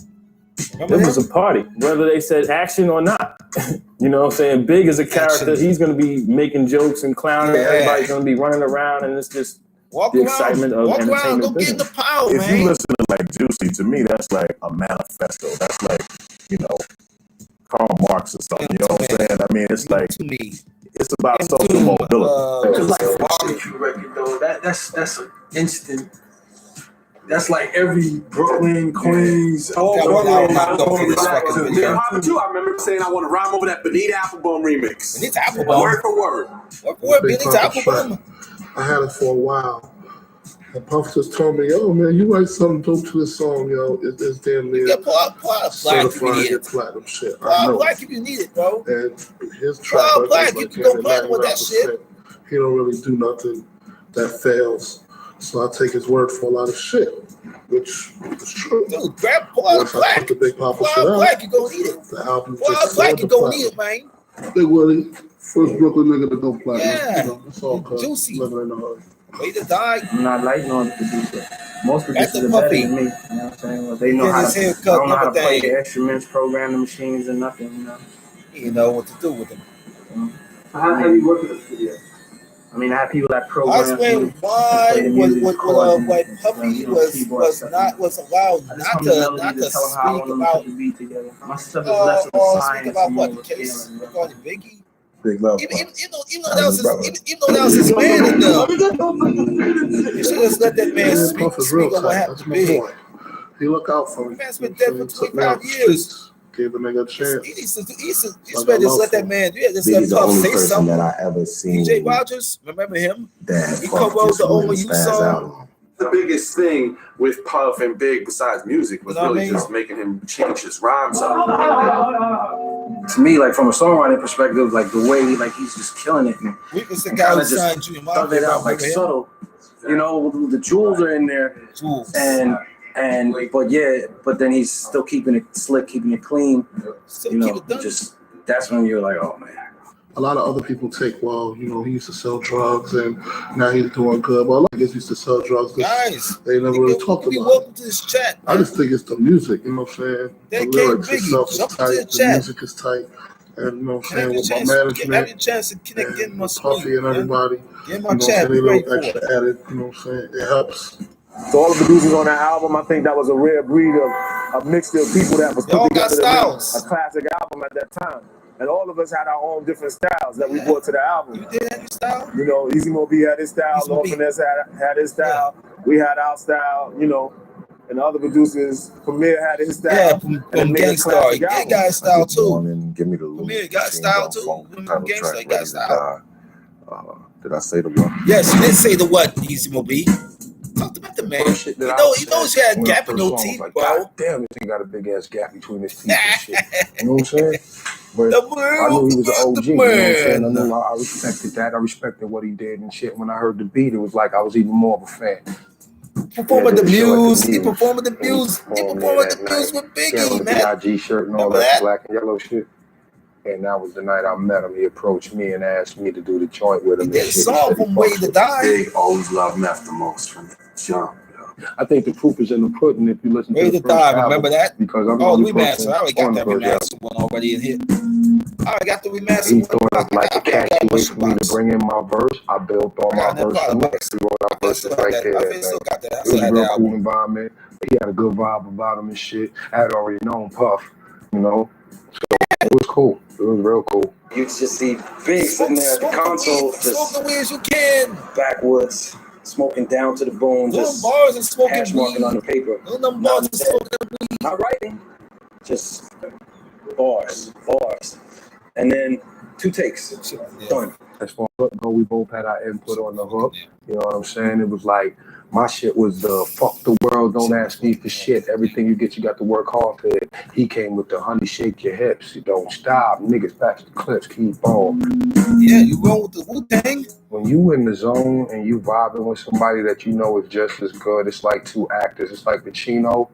S: It was a party, whether they said action or not. You know what I'm saying? Big is a character. He's going to be making jokes and clowning. Yeah. Everybody's going to be running around, and it's just the excitement of entertainment business.
A: Get the power,
Q: if you listen to like Juicy, to me, that's like a manifesto. That's like, you know, Karl Marx or something. You know what I'm saying? I mean, it's like it's about social mobility.
N: Just like a barbecue record, though. That's an instant. That's like every Brooklyn, Queens, all Brooklyn.
R: I remember saying I want to rhyme over that Benita Applebaum remix.
A: Benita Applebaum.
R: Word for word.
A: Benita Applebaum.
H: I had it for a while. And Puff just told me, "Oh man, you write something dope to this song, yo. It's damn near certified get platinum shit." I know.
A: Black if you need it, bro.
H: And his track
A: Black, you can go platinum with that shit.
H: He don't really do nothing that fails. So I take his word for a lot of shit, which is true.
A: Dude, grab Black.
H: The Big Papa shit
A: Black, you gonna need it.
H: The album
A: Black, you gonna need it, man.
H: Big Willie, first Brooklyn nigga to go platinum.
A: Yeah,
H: you know, it's all good.
A: Juicy.
H: Living in the hood.
A: Way to die.
P: I'm not lighting on the producer. Most producers are better than me. You know what I'm saying? Well, they know how to. I don't know how to play the instruments, program the machines, and nothing. You know.
A: You know what to do with them.
N: How have you worked in the studio?
P: I mean, I have people that program.
A: I explain why Puffy was allowed not to speak about.
P: My stuff is less of a science
A: about what the case regarding Biggie.
O: Big love.
A: Even though that was his man in there, you should have let that man speak on what happened to Big.
H: He look out for me.
A: Man's been dead for 25 years.
H: Gave the nigga a chance.
A: He just let that man. Yeah, just let Puff say something.
O: That I ever seen.
A: DJ Rogers, remember him?
O: That
A: he co-wrote the Only You song.
R: The biggest thing with Puff and Big, besides music, was really just making him change his rhymes up.
N: To me, like from a songwriting perspective, like the way like he's just killing it.
A: We was the guy who signed Junior
N: Stuff it out like subtle. You know, the jewels are in there, but then he's still keeping it slick, keeping it clean.
A: Still
N: you know, just that's when you're like, oh man.
H: A lot of other people take, well, you know, he used to sell drugs and now he's doing good. Well, I guess he used to sell drugs.
A: Guys,
H: they never really talked about
A: welcome to this chat.
H: I just think it's the music, you know what I'm saying? The lyrics itself is tight, the music is tight. And you know what I'm saying, with my management,
A: have your chance to connect in my
H: Puffy and everybody,
A: get my chat,
H: they little extra added, you know what I'm saying? It helps.
B: So all of the producers on that album, I think that was a rare breed of a mixture of people that was put together to make a classic album at that time. And all of us had our own different styles that we brought to the album.
A: You did have your style?
B: You know, Easy Mo B had his style, Lord Finesse had his style, we had our style, you know, and the other producers, Premier had his style.
A: Yeah, from Gangstar. He got his style too.
O: Give me the loop.
A: Premier got style too. Gangstar got style.
O: Did I say the what?
A: Yes, you did say the what, Easy Mo B. Talked about the man. He knows he had a gap in no teeth,
B: like,
A: bro.
B: God damn, this thing got a big ass gap between his teeth and shit. You know what I'm saying? But I knew he was an OG. You know what I'm saying? I knew I respected that. I respected what he did and shit. When I heard the beat, it was like I was even more of a fan.
A: Performing the Muse. He performing the Muse. He performing the Muse with Biggie, man.
B: B.I.G. shirt and all that black and yellow shit. And that was the night I met him. He approached me and asked me to do the joint with him.
A: They saw from Way to Die.
J: Big always loved meth the most from the jump.
B: I think the proof is in the pudding if you listen
A: Way
B: to the
A: to Die, remember that?
B: Because I'm
A: the remaster. I already got that remastered one already in here. I got the remastered
B: he thought it was like a catchy way for me to bring in my verse. I built on my verse from there. We wrote our verses right there. It was a real cool environment. He had a good vibe about him and shit. I had already known Puff, you know. So it was cool. It was real cool.
N: You just see Big sitting there at the console, just
A: smoke the way as you can.
N: Backwoods, smoking down to the bone, just
A: bars and smoking
N: hash marking on the paper.
A: Bars and smoking
N: not writing, just bars. And then 2 takes, done.
B: As far as go, we both had our input on the hook. You know what I'm saying? It was like, my shit was the fuck the world, don't ask me for shit. Everything you get, you got to work hard for it. He came with the honey, shake your hips. You don't stop. Niggas back to the clips, keep on.
A: Yeah, you going with the Wu-Tang?
B: When you in the zone and you vibing with somebody that you know is just as good, it's like 2 actors. It's like Pacino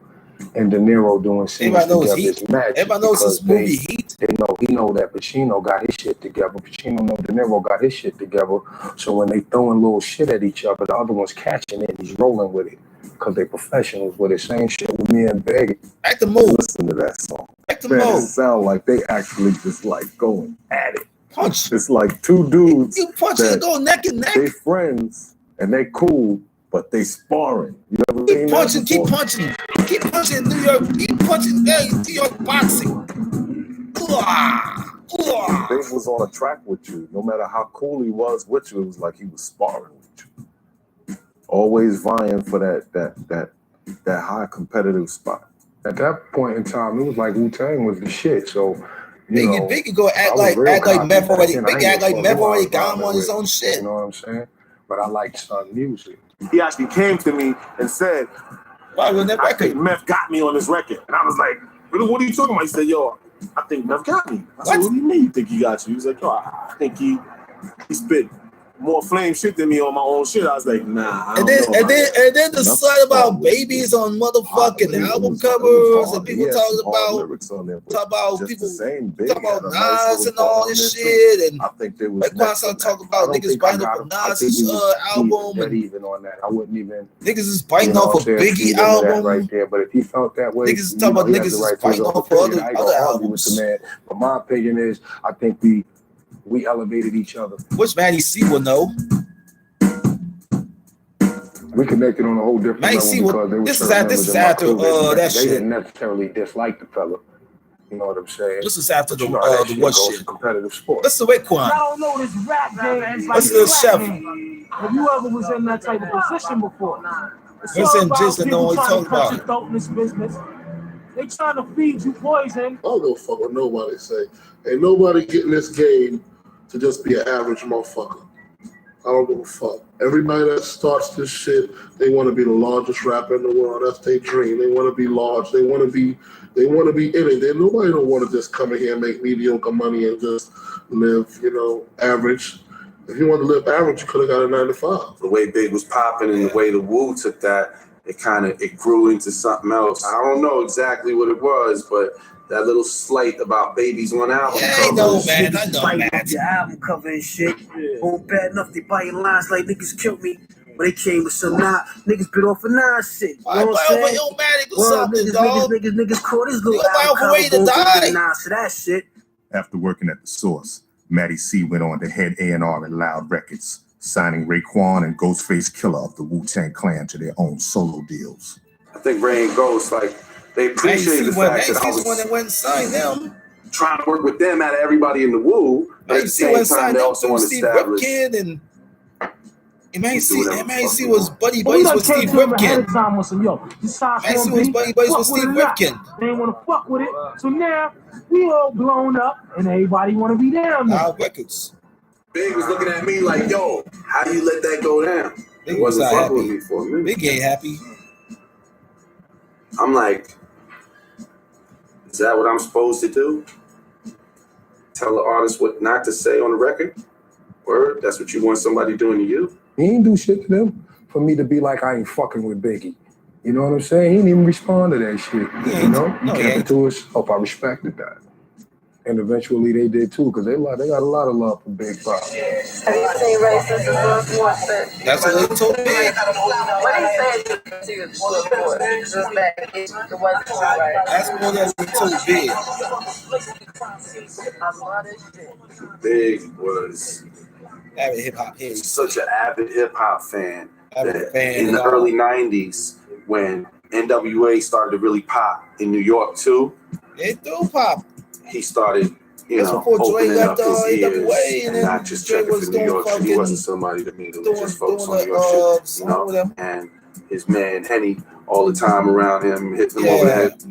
B: and De Niro doing scenes together. It's magic.
A: Everybody knows this movie Heat.
B: He know that Pacino got his shit together. Pacino know De Niro got his shit together. So when they throwing little shit at each other, the other one's catching it and he's rolling with it. Because they professionals with it. Same shit with me and Big.
A: Act the move.
O: Listen to that song.
A: Act the move.
O: It sound like they actually just like going at it.
A: Punch.
O: It's like 2 dudes.
A: You punch and go neck and neck.
O: They friends and they cool, but they sparring. You ever seen that
A: keep punching. Keep punching New York. Keep punching New York boxing.
O: Big was on a track with you. No matter how cool he was with you, it was like he was sparring with you. Always vying for that high competitive spot.
B: At that point in time, it was like Wu-Tang was the shit. So
A: Big go act like Meth already. Big act like Meth already got him on his own shit.
B: You know what I'm saying? But I like Sun music.
R: He actually came to me and said,
A: I
R: think Meth got me on this record. And I was like, what are you talking about? He said, yo, I think Meth got me. I said, what do you mean you think he got you? He was like, yo, I think he spit more flame shit than me on my own shit. I was like, nah. And
A: then the side about babies on motherfucking album covers and people talking about people talking about Nas and all this shit, and
O: I think there was
A: like when I started talking about niggas biting off a Nas album and
B: even on that, I wouldn't even
A: niggas is biting off a Biggie album
B: right there. But if he felt that way,
A: niggas is talking about niggas is biting off other albums.
B: But my opinion is, I think we elevated each other.
A: Which Matty C will know.
B: We connected on a whole different level because
A: this is after that shit.
B: They didn't necessarily dislike the fella. You know what I'm saying?
A: This is after the what shit?
B: Competitive sport.
A: Listen to Raekwon.
U: I don't know this rap game.
A: Listen to the chef.
U: Have you ever was in that type of position before?
A: Listen, Jason, know what he's talking about.
U: This business. They trying to feed you poison.
H: I don't give a fuck what nobody say. Ain't nobody getting this game to just be an average motherfucker. I don't give a fuck. Everybody that starts this shit, they want to be the largest rapper in the world. That's their dream. They want to be large. They want to be in it. Nobody don't want to just come in here and make mediocre money and just live, average. If you want to live average, you could have got a 9 to 5.
J: The way Big was popping and the way the Wu took that, it grew into something else. I don't know exactly what it was, but that little slight about babies on album cover.
U: I know, man.
N: Your album cover and shit. Won't bad enough they biting lines like niggas killed me. But they came with some niggas bit off a Nas shit. You know what I'm saying? Niggas caught his little album cover. Nas to that shit.
Q: After working at the Source, Matty C went on to head A&R at Loud Records, signing Raekwon and Ghostface Killah of the Wu-Tang Clan to their own solo deals.
J: I think Ray and Ghost, they appreciated the fact that I was
A: one that went and signed them.
J: Trying to work with them out of everybody in the Wu. But at the same time, they also want to establish.
A: And MAC was buddy with Steve Ripken. MAC was buddy with Steve Ripken.
U: They didn't want to fuck with it. So now we all blown up and everybody want to be down there.
A: Records.
J: Big was looking at me like, yo, how do you let that go down?
A: Big wasn't fucking with me for a minute. Big ain't happy.
J: I'm like, is that what I'm supposed to do? Tell the artist what not to say on the record? Word? That's what you want somebody doing to you?
B: He ain't do shit to them for me to be like, I ain't fucking with Biggie. You know what I'm saying? He didn't even respond to that shit. You know? He kept it to himself. I respected that. And eventually they did too, because they got a lot of love for Big Pop.
D: Have you seen Racist Love Once?
A: That's a little big.
D: What he said to you before, just that it wasn't too right.
A: That's more than too big.
J: Big was
A: avid hip hop head.
J: Such an avid hip hop fan that in the early '90s, when NWA started to really pop in New York too,
A: it do pop.
J: He started, opening up his ears and not just checking for New York shit. He wasn't somebody to immediately just focus on New York shit, and his man Henny all the time around him, hitting him over the head.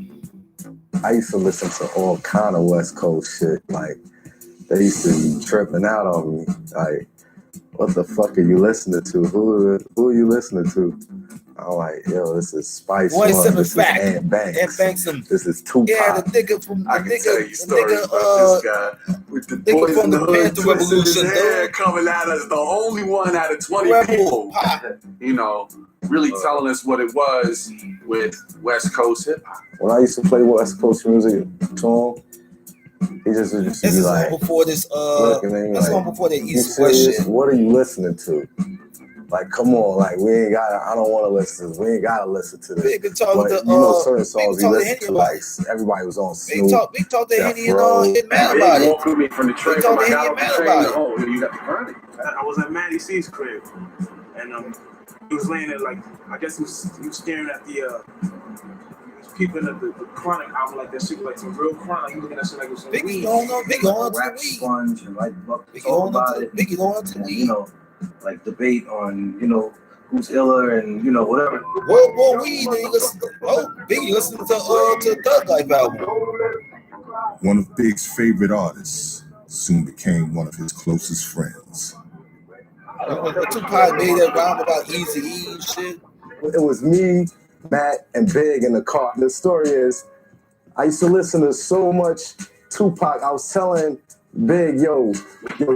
O: I used to listen to all kind of West Coast shit. Like, they used to be tripping out on me. Like, what the fuck are you listening to? Who are you listening to? I'm like, yo, this is Spice One. This is Ant Banks. This is Tupac.
A: Yeah, the nigga from
J: I can tell you stories about this guy with the boys in the hood twisting his hair, coming at us, the only one out of 20 people, really telling us what it was with West Coast hip hop.
O: When I used to play West Coast music to him, he just used to be like,
A: before this, that's long before the East West shit.
O: What are you listening to? Like, come on, like, I don't want to listen to this. We ain't got to listen to this.
A: Big talk
O: but, certain songs he listened to, like, everybody was on Snoop.
A: Big talk to Henny and get mad about it.
M: Walked me from the train.
A: Big talk to Henny and mad about it.
M: Oh, you got the verdict. I was at Matty C's crib, and he was laying there, like, I guess he was staring at the, peeping at the Chronic album, like that shit, like some real Chronic. He looking at shit like it was some
A: Biggie going on to the weed.
N: Sponge and like
A: Biggie going on to the weed.
N: Like debate on, who's iller and, whatever.
A: What weed did you listen to? Oh, Biggie listened to Thug Life album.
Q: One of Big's favorite artists soon became one of his closest friends.
A: Tupac made that rhyme about Eazy-E and shit.
O: It was me, Matt, and Big in the car. The story is, I used to listen to so much Tupac. I was telling Big, yo,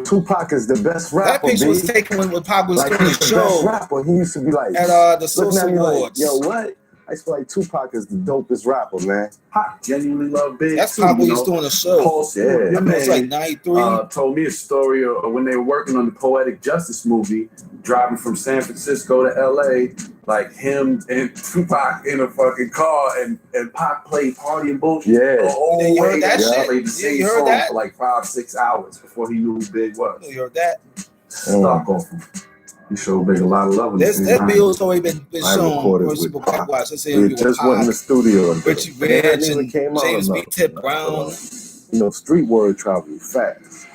O: Tupac is the best rapper.
A: That picture was taken when Pac was doing the show.
O: Best rapper. He used to be like,
A: at the Social Awards.
O: Like, yo, what? I used to like Tupac is the dopest rapper, man.
M: Pac genuinely love Big.
A: That's Pac when he was doing the show.
M: Pulse, yeah,
A: that was like 93.
M: Told me a story of when they were working on the Poetic Justice movie, driving from San Francisco to LA, like him and Tupac in a fucking car, and Pac played Party and Bullshit.
O: Yeah.
M: The whole way.
A: You heard that shit?
M: Played the same song for like 5-6 hours before he knew who Big was.
A: You heard that?
M: Stuck off him. He showed Big a lot of love.
A: That video's already been shown.
O: With Pac. We just went in the studio and
A: Richie Rich and James B. Tip Brown.
O: Street word travel fast.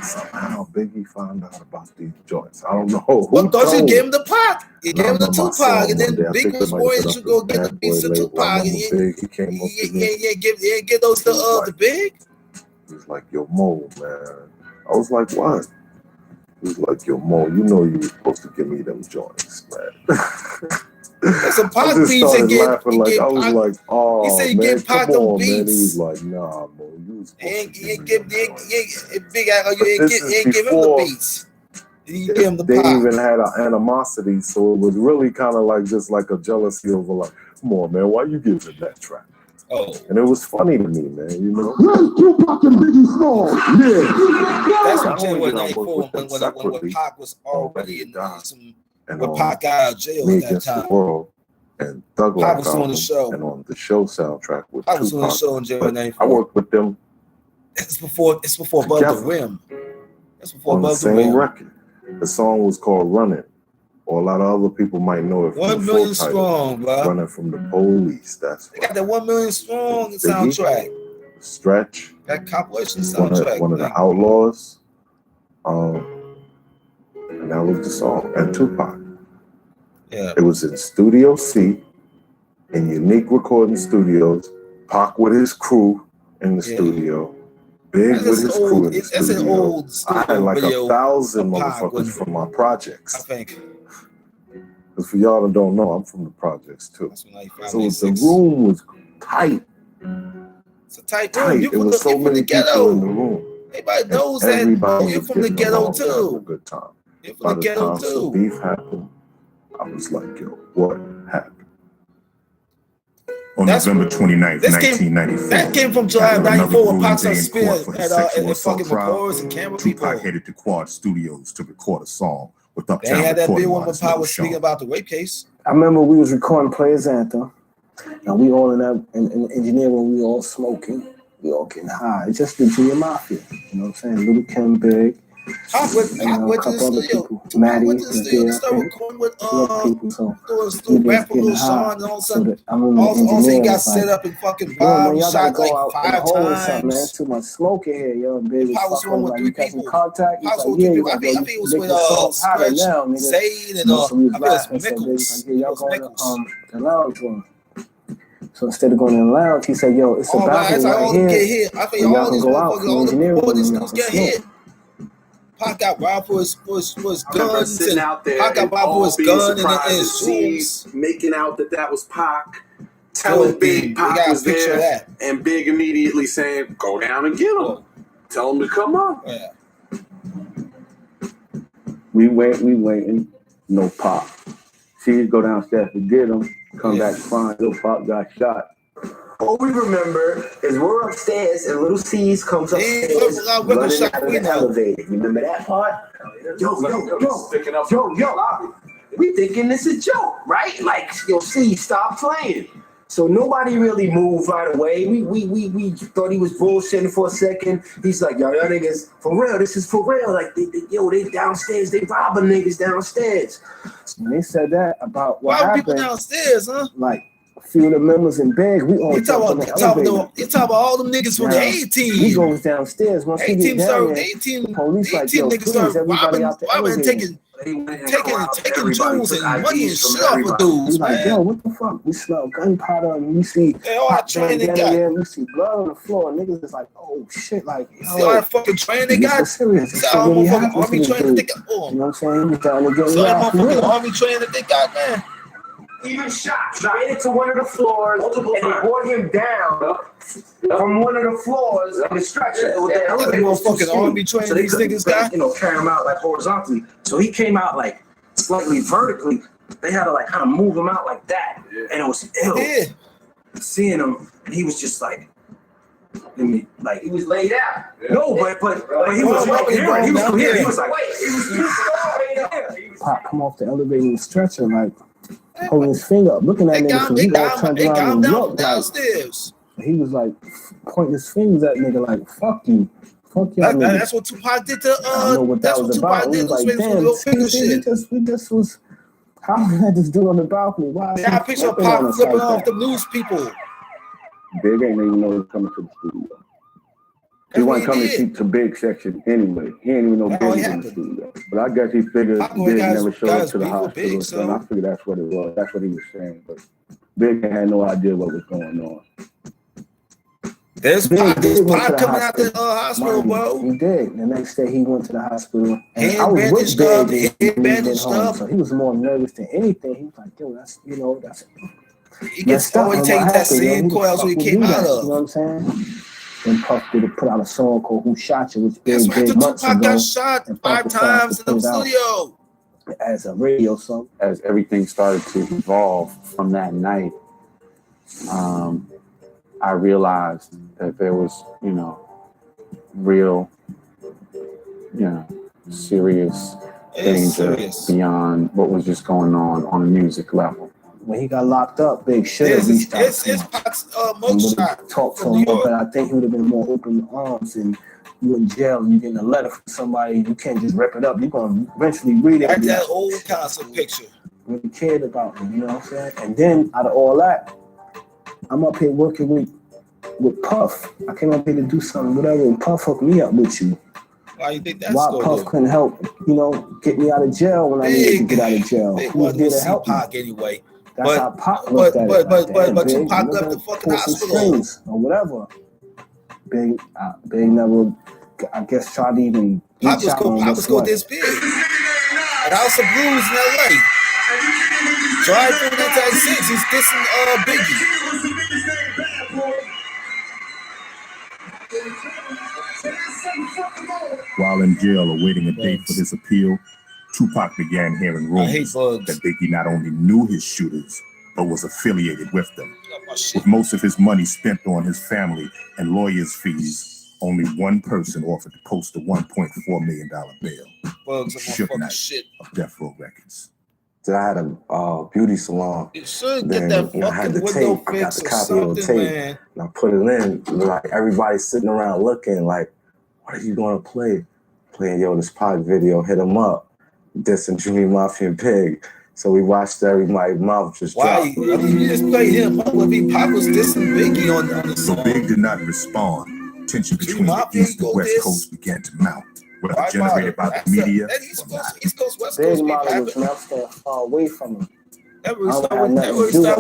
O: Somehow Biggie found out about these joints. I don't know.
A: Well, don't you give him the Pac? You gave him the Tupac, and then Big was worried you go get the piece of Tupac, and give those to the Big.
O: He was like, yo, Mo, man. I was like, what? He was like, yo, Mo, you know you were supposed to give me them joints, man.
A: That's a Pac piece again.
O: I was like, oh,
A: he said,
O: man,
A: give Pac
O: come
A: them
O: on,
A: beats.
O: man. He was like, nah, Mo, you was supposed to give
A: him the beats. You give him the
O: They
A: Pac.
O: even had an animosity, so it was really kind of like just like a jealousy over like, come on, man, why you giving that track?
A: Oh.
O: And it was funny to me, man,
H: Let's Tupac and Biggie song. Yeah.
A: That's what January 94 when Pac was already in some. When Pac got out of jail at that time.
O: World and Thug
A: Pac
O: Life
A: was on the show.
O: And on the show soundtrack with
A: Pac was on the show in January 94.
O: I worked with them.
A: It's before Above the Rim. That's before
O: on
A: Above
O: the
A: the Rim.
O: same record. The song was called Running. Or a lot of other people might know it.
A: 1 Million Strong, bro.
O: Running from the Police. That's
A: they got that 1 Million Strong soundtrack.
O: Stretch.
A: That compilation soundtrack.
O: One of the Outlaws. And that was the song. And Tupac.
A: Yeah.
O: It was in Studio C, in Unique Recording Studios. Pac with his crew in the studio. Big with his crew in the studio.
A: That's an old
O: I had like 1,000 motherfuckers from my projects.
A: I think.
O: Because for y'all that don't know, I'm from the projects too. So the room was tight.
A: It's a tight room. You're from the ghetto.
O: In the room.
A: Everybody knows that you're from the ghetto too.
O: A good time.
A: You're from the ghetto too.
O: So beef happened. I was like, yo, what happened?
Q: On November 29th, 1994,
A: that came from July
Q: after another
A: 94 when
Q: grueling
A: Pac
Q: day
A: started
Q: in court
A: spinning
Q: for his sexual
A: at
Q: assault
A: fucking
Q: trial,
A: recorders and camera
Q: Tupac
A: people.
Q: headed to Quad Studios to record a song with
A: They
Q: Uptown
A: had that big
Q: recording
A: one when
Q: artist
A: Pac
Q: Lil
A: was speaking
Q: Sean.
A: about the rape case.
P: I remember we was recording Players Anthem, and we all in that, in the engineer room, we all smoking, we all getting high. It's just the Junior Mafia, you know what I'm saying? Little Kim, Big,
A: Pac went to the studio.
P: Maddie
A: Went to the
P: was
A: studio
P: there,
A: and started recording with
P: people, so
A: doing
P: we
A: rap
P: just
A: with Lil
P: getting
A: Sean,
P: high.
A: and all of a
P: So
A: sudden,
P: that I remember
A: all
P: the
A: of a sudden he
P: engineer
A: got
P: was
A: set
P: like,
A: up and fucking
P: yo, man,
A: robbed. He
P: y'all gotta
A: shot
P: go
A: like
P: out in the
A: 5
P: hole or something, man.
A: times.
P: Too much smoke in here, yo. Big was
A: Pac was
P: fucking
A: on with
P: like,
A: 3
P: you got some
A: people.
P: contact? He's
A: Pac was
P: like,
A: with
P: yeah,
A: 3
P: you
A: people. I
P: gotta go.
A: think it was
P: Make
A: with
P: the songs hotter
A: Stretch,
P: now, nigga.
A: Zayd, and
P: You know, so we was
A: I think it's
P: laughing, so Big was
A: Mickles.
P: like, yeah, y'all going to the lounge room. So instead of going in the lounge, he said, yo, it's a balcony right here.
A: Get hit. I think
P: y'all
A: all
P: can
A: these
P: go out
A: motherfuckers,
P: from
A: all
P: the
A: the
P: engineering room
A: recording
P: and y'all
A: studios
P: can
A: get
P: smoke.
A: hit. Pac got robbed for his guns.
M: Sitting
A: And
M: out there
A: Pac got
M: and
A: robbed for
M: all
A: his
M: being
A: gun and
M: surprised to
A: his
M: see,
A: jewels.
M: making out that was Pac, telling Big Pac was there, and Big immediately saying, go down and get him. Tell him to come up.
A: Yeah.
T: We waiting, no Pop. She'd go downstairs to get him, come back to find Lil Pop got shot.
N: All we remember is we're upstairs and Little C's comes upstairs running out of the elevator. Remember that part? Yo. We thinking this is a joke, right? Like, yo, C, stop playing. So nobody really moved right away. We thought he was bullshitting for a second. He's like, yo, y'all niggas, for real, this is for real. Like, they downstairs, they robbing niggas downstairs.
P: When they said that about what happened,
A: people downstairs, huh?
P: Like, a few of the members in Big, we all jumped on the elevator.
A: You talk about all them niggas from the A-Team.
P: He goes downstairs. Once he get down there, the police like, yo,
A: niggas
P: please,
A: start
P: everybody out the
A: robbing,
P: elevator.
A: taking jewels and money and shit off of dudes,
P: He's like,
A: man.
P: yo, what the fuck? We smell gunpowder and we see hot bandana there, we see blood on the floor. Niggas is like, oh shit, like, yo.
A: See all that fucking training they got?
P: Serious.
A: See all the motherfucking army training they got?
P: You know what I'm saying? He was down to get
A: See all that motherfucking army training that they got, man.
N: Even shot, made it to one of the floors, and they brought him down from one of the floors in the stretcher. The elevator was too steep,
A: army training
N: so they
A: these
N: couldn't,
A: niggas got?
N: carry him out like horizontally. So he came out like slightly vertically. They had to like kind of move him out like that, and it was ill.
A: Yeah.
N: Seeing him, and he was just like. Like he was laid out. No, but he was coherent. He was coherent. He was like, wait, he was
P: Pop come off the elevator and stretcher, like holding his finger up, looking at nigga. So he all turned around and looked
A: downstairs.
P: Like, he was like pointing his fingers at nigga, like fuck you, fuck y'all niggas.
A: That's what Tupac did to.
P: I don't know what that was about. We was like, damn, we just was. How had this dude on the balcony? Why?
A: Yeah, I picture Pop flipping off the news people.
T: Big ain't even know he was coming to the studio. He wasn't coming to Big section anyway. He ain't even know Big was in the studio. But I guess he figured Big never showed up to the hospital. So I figured that's what it was. That's what he was saying. But Big had no idea what was going on.
A: There's Pac coming out the hospital, bro.
P: He did. The next day he went to the hospital. And I was with Big and he went home. So he was more nervous than anything. He was like, yo, that's.
A: He gets always taking that same coils when he came out of.
P: You know what I'm saying? And Puff did put out a song called "Who Shot You," which Big months
A: Tupac
P: ago.
A: got shot 5 times in the studio.
P: As a radio song.
E: As everything started to evolve from that night, I realized that there was, real, serious danger beyond what was just going on a music level.
P: When he got locked up, Big should have reached out to him.
A: Pac's mugshot.
P: Talked to him, but I think he would have been more open arms. And you in jail, you getting a letter from somebody, you can't just rip it up. You're gonna eventually read it.
A: Like that old concept picture.
P: Really cared about him, you know what I'm saying? And then out of all that, I'm up here working with Puff. I came up here to do something, whatever, and Puff hooked me up with you.
A: Why you think that's
P: Why Puff couldn't help, get me out of jail when I needed to get out of jail.
A: Big
P: Who was there to help
A: Pac
P: me?
A: anyway.
P: That's how Pac looked at it.
A: But Tupac left the fucking hospital.
P: Or whatever. Big never, I guess, tried to even
A: Pac was going this big. At House of Blues in LA. Drive through the 6, he's dissing Biggie.
Q: While in jail awaiting a date for his appeal, Tupac began hearing rumors that Biggie not only knew his shooters, but was affiliated with them. With most of his money spent on his family and lawyers' fees, only one person offered to post a $1.4 million bail. Shook Knight of Death Row Records.
L: So I had a beauty salon.
A: You should
L: then,
A: get that
L: I had the
A: fucking window
L: tape. I got the
A: fix or
L: copy of the
A: something,
L: tape.
A: man.
L: And I put it in. Like everybody's sitting around looking like, what are you gonna play? Playing this Pac video, hit him up. Dissing Junior Mafia and Pig. So we watched everybody's mouth just drop.
A: Why? I mean, you just play him. Pac was dissing Biggie on the song.
Q: So Big did not respond. Tension between the East and West Coast began to mount. Whether generated by the media or not.
A: East Coast, West
P: Big
A: Coast,
P: model was not staying far away from him.
A: Every time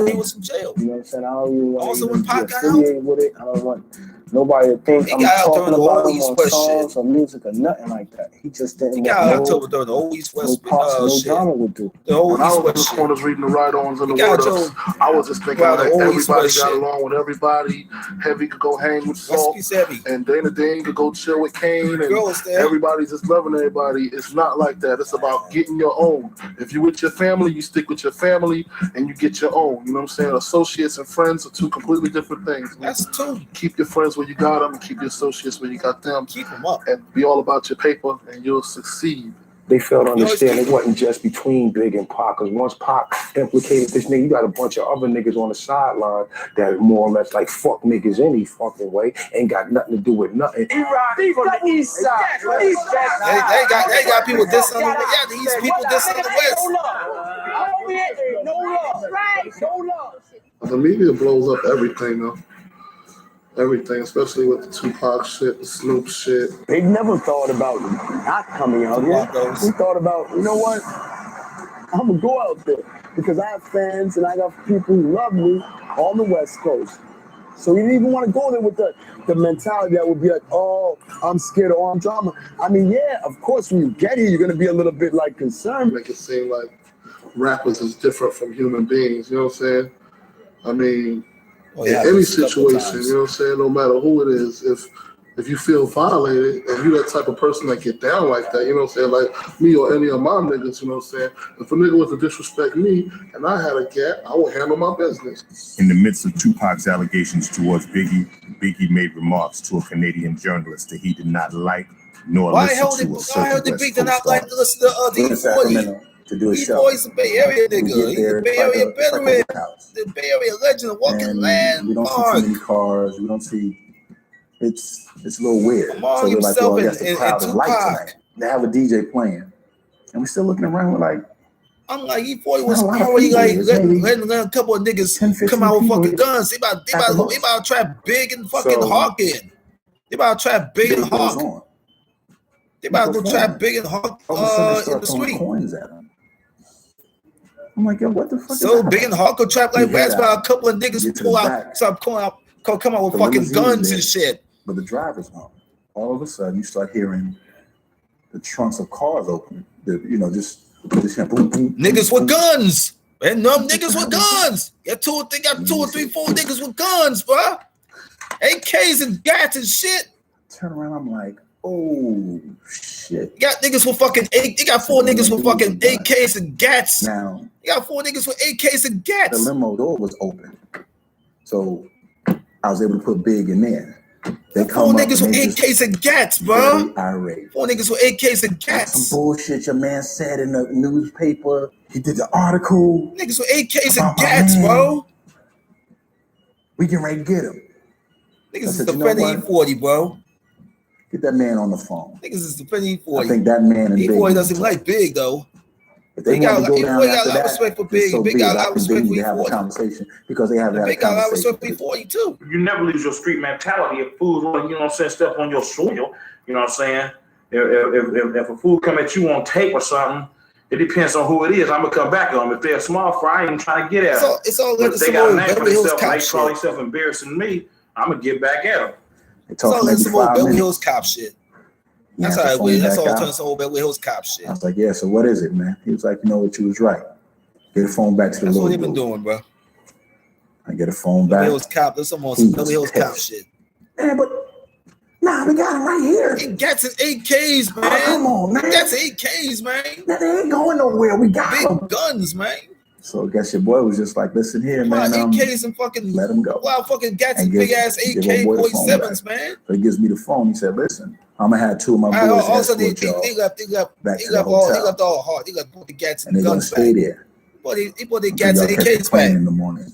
A: he was in jail.
P: You know what I'm saying? I don't even want
A: Also,
P: to
A: when
P: be
A: Pac got
P: affiliated with it. I don't want nobody to think I'm talking about him on songs or music or nothing like that. He just didn't
A: He got October during the old East West
P: no drama would do.
A: The old
G: when I
A: East
G: was in
A: West
G: the corners reading the write-ons and the
A: got
G: what-ups, I was just thinking that everybody got along with everybody. Heavy could go hang with Salt, and Dana Dane could go chill with Kane, and everybody's just loving everybody. It's not like that. It's about getting your own. If you're with your family, you stick with your family, and you get your own. You know what I'm saying? Associates and friends are two completely different things.
A: That's true.
G: Keep your friends where you got them, and keep your associates where you got them.
A: Keep them up.
G: And be all about your paper, and you'll succeed.
I: They failed to understand it wasn't just between Big and Pac. Because once Pac implicated this nigga, you got a bunch of other niggas on the sideline that more or less like fuck niggas any fucking way. Ain't got nothing to do with nothing.
A: They got people dissing on the West. Yeah, these people dissing on the West.
H: The media blows up everything, though. Everything, especially with the Tupac shit, the Snoop shit.
T: They never thought about not coming out here. We thought about, you know what? I'm gonna go out there because I have fans and I got people who love me on the West Coast. So we didn't even want to go there with the mentality that would be like, oh, I'm scared or I'm drama. I mean, yeah, of course, when you get here, you're gonna be a little bit like concerned.
H: Make it seem like rappers is different from human beings. You know what I'm saying? I mean. In any situation, you know what I'm saying, no matter who it is, if you feel violated and you that type of person that get down like that, you know what I'm saying, like me or any of my niggas, you know what I'm saying, if a nigga was to disrespect me and I had a gap, I would handle my business.
Q: In the midst of Tupac's allegations towards Biggie, Biggie made remarks to a Canadian journalist that he did not like nor listen to a certain West Coast artist.
C: To do a
A: he
C: show.
A: Boy's a Bay Area nigga. He's a Bay Area veteran. The Bay Area legend, a walking landmark.
C: We don't see too many cars. We don't see. It's a little weird. So we're like, well, I guess the crowd is light tonight. They have a DJ playing, and we're still looking around. We're like,
A: I'm like, E40 was already like letting a couple of niggas come out with fucking guns. They about to trap Big and fucking Hawk in. They about to trap Big and Hawk. They about to go trap Big and Hawk in the street.
C: I'm like, yo, what the fuck?
A: So Big and Hawk trap like rats, but a couple of niggas come out with fucking guns and shit.
C: But the driver's home. All of a sudden, you start hearing the trunks of cars open. Just boom, boom.
A: Niggas with guns. And niggas with guns. They got 2 or 3, 4 niggas with guns, bro. AKs and gats and shit.
C: Turn around, I'm like, oh shit.
A: You got niggas with fucking they got 4 niggas with fucking AKs and gats.
C: Now
A: you got 4 niggas with AKs and gats.
C: The limo door was open. So I was able to put Big in there. They
A: 4 niggas with AKs and gats, bro.
C: Irate.
A: 4 niggas with AKs and gats.
C: Some bullshit your man said in the newspaper. He did the article.
A: Niggas with AKs and gats, bro.
C: We getting ready to get him.
A: Niggas is defending E40, bro.
C: Get that man on the phone.
A: Niggas is defending E40.
C: I think that man and
A: E40 doesn't like Big though.
C: If they got
A: a lot of respect for Big.
C: So
A: Big got a lot of respect for
C: E40. Have a conversation because they have that.
A: Big got a lot of respect for E40 too.
V: You never lose your street mentality. If fools want, you know what I'm saying, step on your soil, you know what I'm saying. If a fool come at you on tape or something, it depends on who it is. I'm gonna come back on them. If they're a small fry, I ain't even trying to get at them.
A: It's all like
V: they got a name for themselves. They call themselves embarrassing me. I'm gonna get back at them.
A: It's all like some old Beverly Hills cop shit. That's how it went. That's all turns to old Beverly Hills cop shit.
C: I was like, yeah, so what is it, man? He was like, you know what, you was right. Get a phone back to the
A: That's what they've been doing, bro.
C: I get a phone back.
A: Beverly Hills cop. That's almost Beverly Hills cop shit.
C: Yeah, but nah, we got him right here.
A: He gets his AKs, man.
C: Oh, come on, man.
A: That's AKs, man.
C: Nah, they ain't going nowhere. We got
A: big
C: him.
A: guns, man.
L: So I guess your boy was just like, listen here, man.
A: AKs and fucking
L: let him go.
A: Wow, fucking got some big ass AK-47s, man.
L: So he gives me the phone. He said, listen, I'm gonna have two of my boys
A: also,
L: escort y'all
A: he left all hard. He left both the gats and
L: they're gonna
A: guns
L: stay
A: back.
L: there.
A: He put the gats and AKs back
L: in the morning.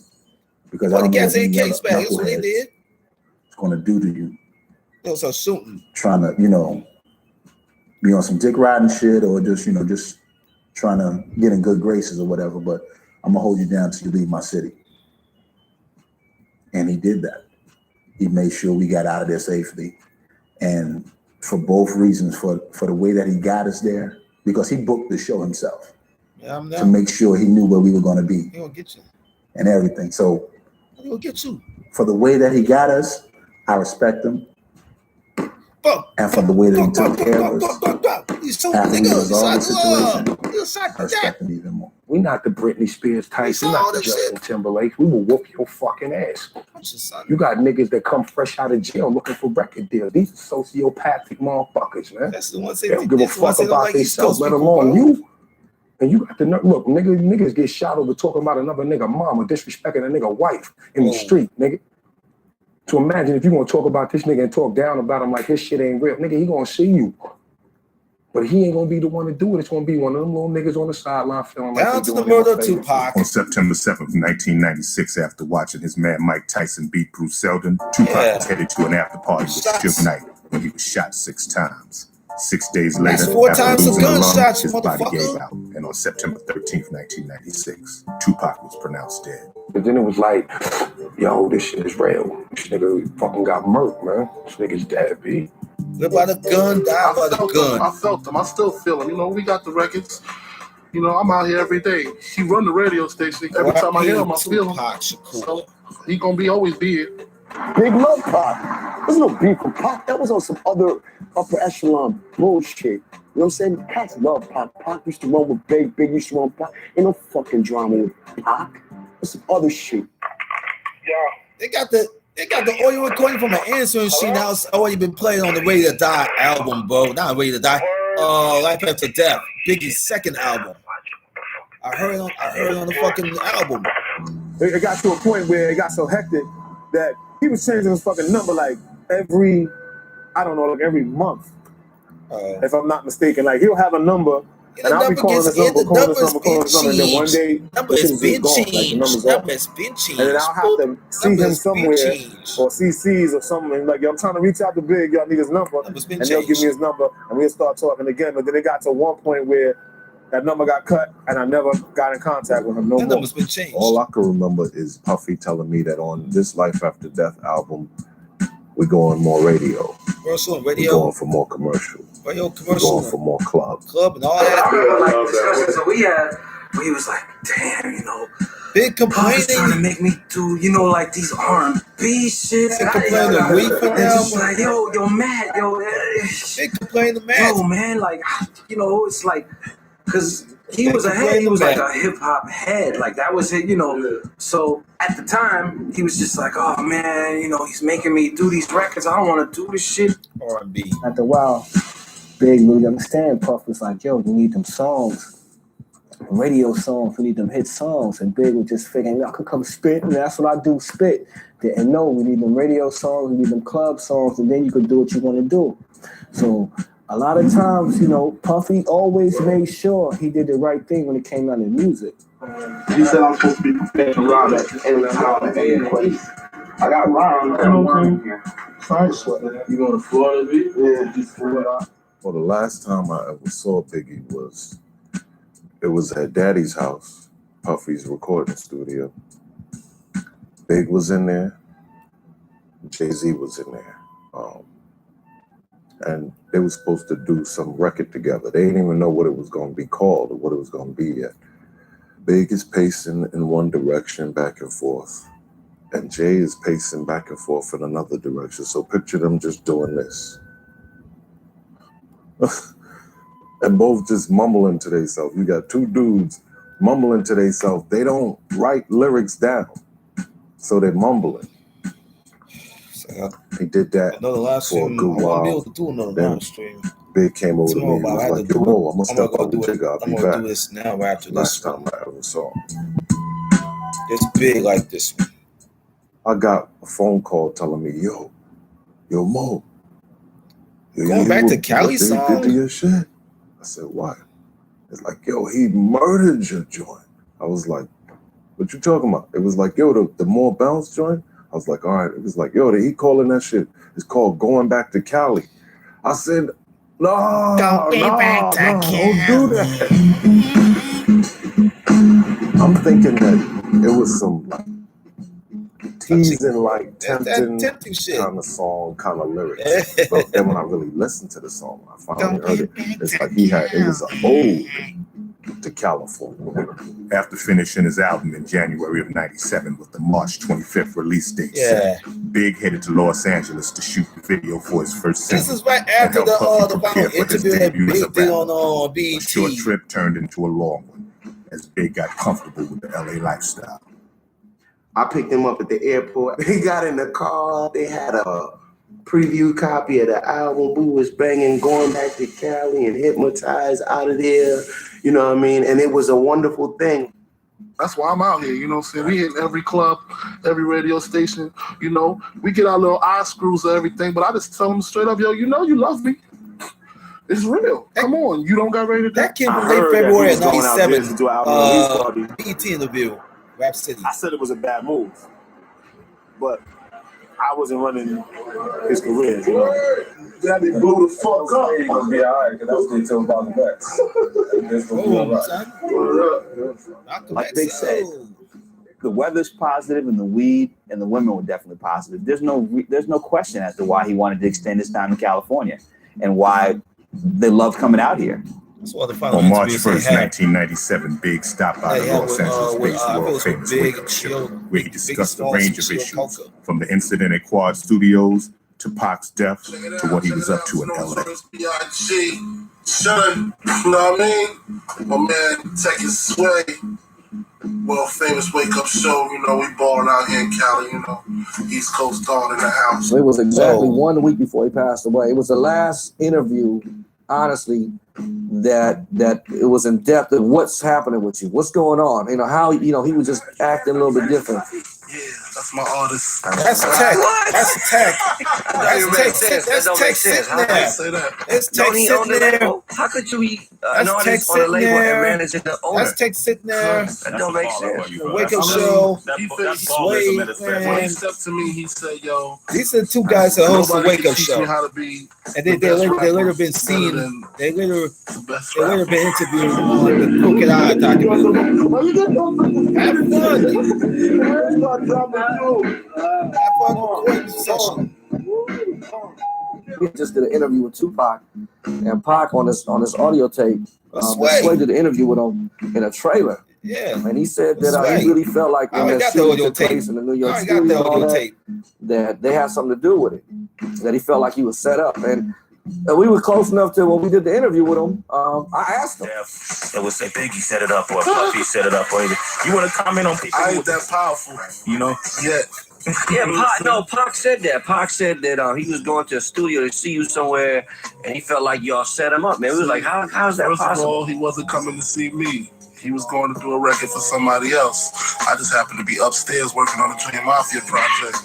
L: Because
A: put
L: I
A: the
L: don't know
A: gats
L: what
A: and
L: any
A: AKs back. That's what he did.
L: It's gonna do to you.
A: It was a shooting.
L: Trying to, be on some dick riding shit or just, just trying to get in good graces or whatever, but I'm gonna hold you down till you leave my city. And he did that. He made sure we got out of there safely. And for both reasons, for the way that he got us there, because he booked the show himself to make sure he knew where we were gonna be.
A: He gonna get you.
L: And everything. So
A: he gonna get you.
L: For the way that he got us, I respect him. And from the way that he took care of us, after we resolved the situation, I respect him even more.
B: We not the Britney Spears type. We not the Justin Timberlake. We will whoop your fucking ass. You got niggas that come fresh out of jail looking for record deals. These are sociopathic motherfuckers, man.
A: That's the ones
B: they don't give a fuck about themselves, let alone you. And you got to know, look, niggas get shot over talking about another nigga mom or disrespecting a nigga wife in the street, nigga. So imagine if you gonna talk about this nigga and talk down about him like his shit ain't real, nigga, he gonna see you. But he ain't gonna be the one to do it. It's gonna be one of them little niggas on the sideline feeling like
A: down to the murder of Tupac.
Q: On September 7th, 1996, after watching his man Mike Tyson beat Bruce Seldon, Tupac was headed to an after party with Suge Knight when he was shot 6 times. 6 days later, after losing a lung, his body gave out. And on September 13th, 1996, Tupac was pronounced dead.
B: But then it was like, yo, this shit is real. This nigga fucking got murked, man. This nigga's dead, B.
A: Live by the gun, die by the gun.
H: I felt him. I still feel him. We got the records. I'm out here every day. He run the radio station. Every time I hear him, I feel him. So he gonna always be here.
T: Big love Pac. There's no beef with Pac. That was on some other upper echelon bullshit. You know what I'm saying? Pac love Pac. Pac used to run with Big. Big used to run with Pac. Ain't no fucking drama with Pac. There's some other shit.
A: Yeah. They got the audio recording from an answering machine now. It's already been played on the Ready to Die album, bro. Not Ready to Die. Life After Death. Biggie's second album. I heard it on the fucking album.
R: It got to a point where it got so hectic that he was changing his fucking number like every month. If I'm not mistaken. Like he'll have a number and I'll be calling this number, and then one day
A: number has been changed. Number has been changed.
R: And then I'll have to see him somewhere or see C's or something. Like, yo, I'm trying to reach out to Big, y'all need his number. And they'll give me his number and we'll start talking again. But then it got to one point where that number got cut and I never got in contact with him no more.
A: Number's been changed.
F: All I can remember is Puffy telling me that on this Life After Death album, we're going more radio.
A: Radio.
F: We're going for more commercial.
A: Radio commercial.
F: We're going for more club
A: And all that.
N: Like discussions that we had, where he was like, damn,
A: Big complaining.
N: trying to make me do, like these R&B shit.
A: Big complaining.
N: Just like, yo, Matt,
A: Big complaining, Matt.
N: Yo, man, like, it's like, because he was like a hip hop head, like that was it, So at the time, he was just like, oh man, he's making me do these records. I don't want to do this shit.
A: R&B.
P: After a while, Big really understand. Puff was like, yo, we need them songs, radio songs. We need them hit songs. And Big was just figuring, I could come spit, and that's what I do, spit. And no, we need them radio songs, we need them club songs, and then you could do what you want to do. So a lot of times, Puffy always made sure he did the right thing when it came out of music.
T: He said I'm supposed to be professional around at every place. I got rhymes.
R: You going to Florida, B?
T: Yeah.
F: Well, the last time I ever saw Biggie was at Daddy's house, Puffy's recording studio. Big was in there. Jay-Z was in there. And they were supposed to do some record together. They didn't even know what it was going to be called or what it was going to be yet. Big is pacing in one direction back and forth, and Jay is pacing back and forth in another direction. So picture them just doing this. And both just mumbling to themselves. You got two dudes mumbling to themselves. They don't write lyrics down, so they're mumbling. He did that for a good while. Then Big came over to me and was like, yo, I'm gonna step out the jigger. I'll be back.
A: Do this now after
F: last time I ever saw him.
A: It's big like this one.
F: I got a phone call telling me, yo, Mo.
A: Going back to Cali
F: song? They did to your shit? I said, what? It's like, yo, he murdered your joint. I was like, what you talking about? It was like, yo, the more bounce joint? I was like, all right. It was like, yo, he calling that shit. It's called Going Back to Cali. I said, no, don't do that. I'm thinking that it was some teasing, like tempting kind of song, kind of lyrics. But then when I really listened to the song, I finally heard it. It's like it was an ode to California.
Q: After finishing his album in January of '97 with the March 25th release date set, Big headed to Los Angeles to shoot the video for his first single.
A: This is right after the final interview that Big did on BET.
Q: A short trip turned into a long one as Big got comfortable with the LA lifestyle.
J: I picked him up at the airport. They got in the car. They had a preview copy of the album. We was banging Going Back to Cali and Hypnotized out of there. You know what I mean? And it was a wonderful thing.
H: That's why I'm out here, you know what I'm saying? We hit every club, every radio station, you know. We get our little eye screws and everything, but I just tell them straight up, yo, you know you love me. It's real. Come on, you don't got ready to
A: that came from late February of '97. BET interview, Rap City.
R: I said it was a bad move, but I wasn't running his career, you know.
H: That be blew the fuck up.
L: He's gonna be all right, because that's what they told about the best.
C: Like they said, the weather's positive and the weed and the women were definitely positive. There's no question as to why he wanted to extend his time in California and why they loved coming out here.
Q: On March 1st, 1997, Big stopped by the Los Angeles-based world-famous Wake Up Show, where he discussed a range of issues, from the incident at Quad Studios to Pac's death to what he was up to in LA.
H: Notorious B.I.G. Son, you know what I mean? My man taking sway. World famous Wake Up Show, you know, we balling out here in Cali, you know. East Coast Dawn in the house.
P: So it was exactly 1 week before he passed away. It was the last interview, honestly, that it was in depth of what's happening with you, what's going on, you know, how, you know, he was just acting a little bit different.
H: Yeah, that's my artist.
A: That's tech. That's tech. That's tech sitting there. It's tech sitting there.
N: How could you be an artist on a label and managing the owner?
A: That's tech sitting there.
N: That don't make sense.
A: The Wake Up Show.
H: When he stepped to me, he said, yo.
A: These are the two guys that host the Wake Up Show. And they literally been seen. They literally been interviewed on the Crooked Eye documentary. Have fun.
P: We just did an interview with Tupac, and Pac on this audio tape. Sway did an interview with him in a trailer.
A: Yeah,
P: and he said that he really felt like when that shooting took place in the New York studio, that they had something to do with it. That he felt like he was set up, and we were close enough to when we did the interview with him. I asked him.
K: It would say Biggie set it up or Puffy set it up or anything. You want to comment on people?
H: I ain't that powerful.
K: You know?
H: Yeah.
N: Yeah, Pac said that. Pac said that he was going to a studio to see you somewhere, and he felt like y'all set him up, man. It was like, how's that possible?
H: First of all, he wasn't coming to see me. He was going to do a record for somebody else. I just happened to be upstairs working on the Dream Mafia project.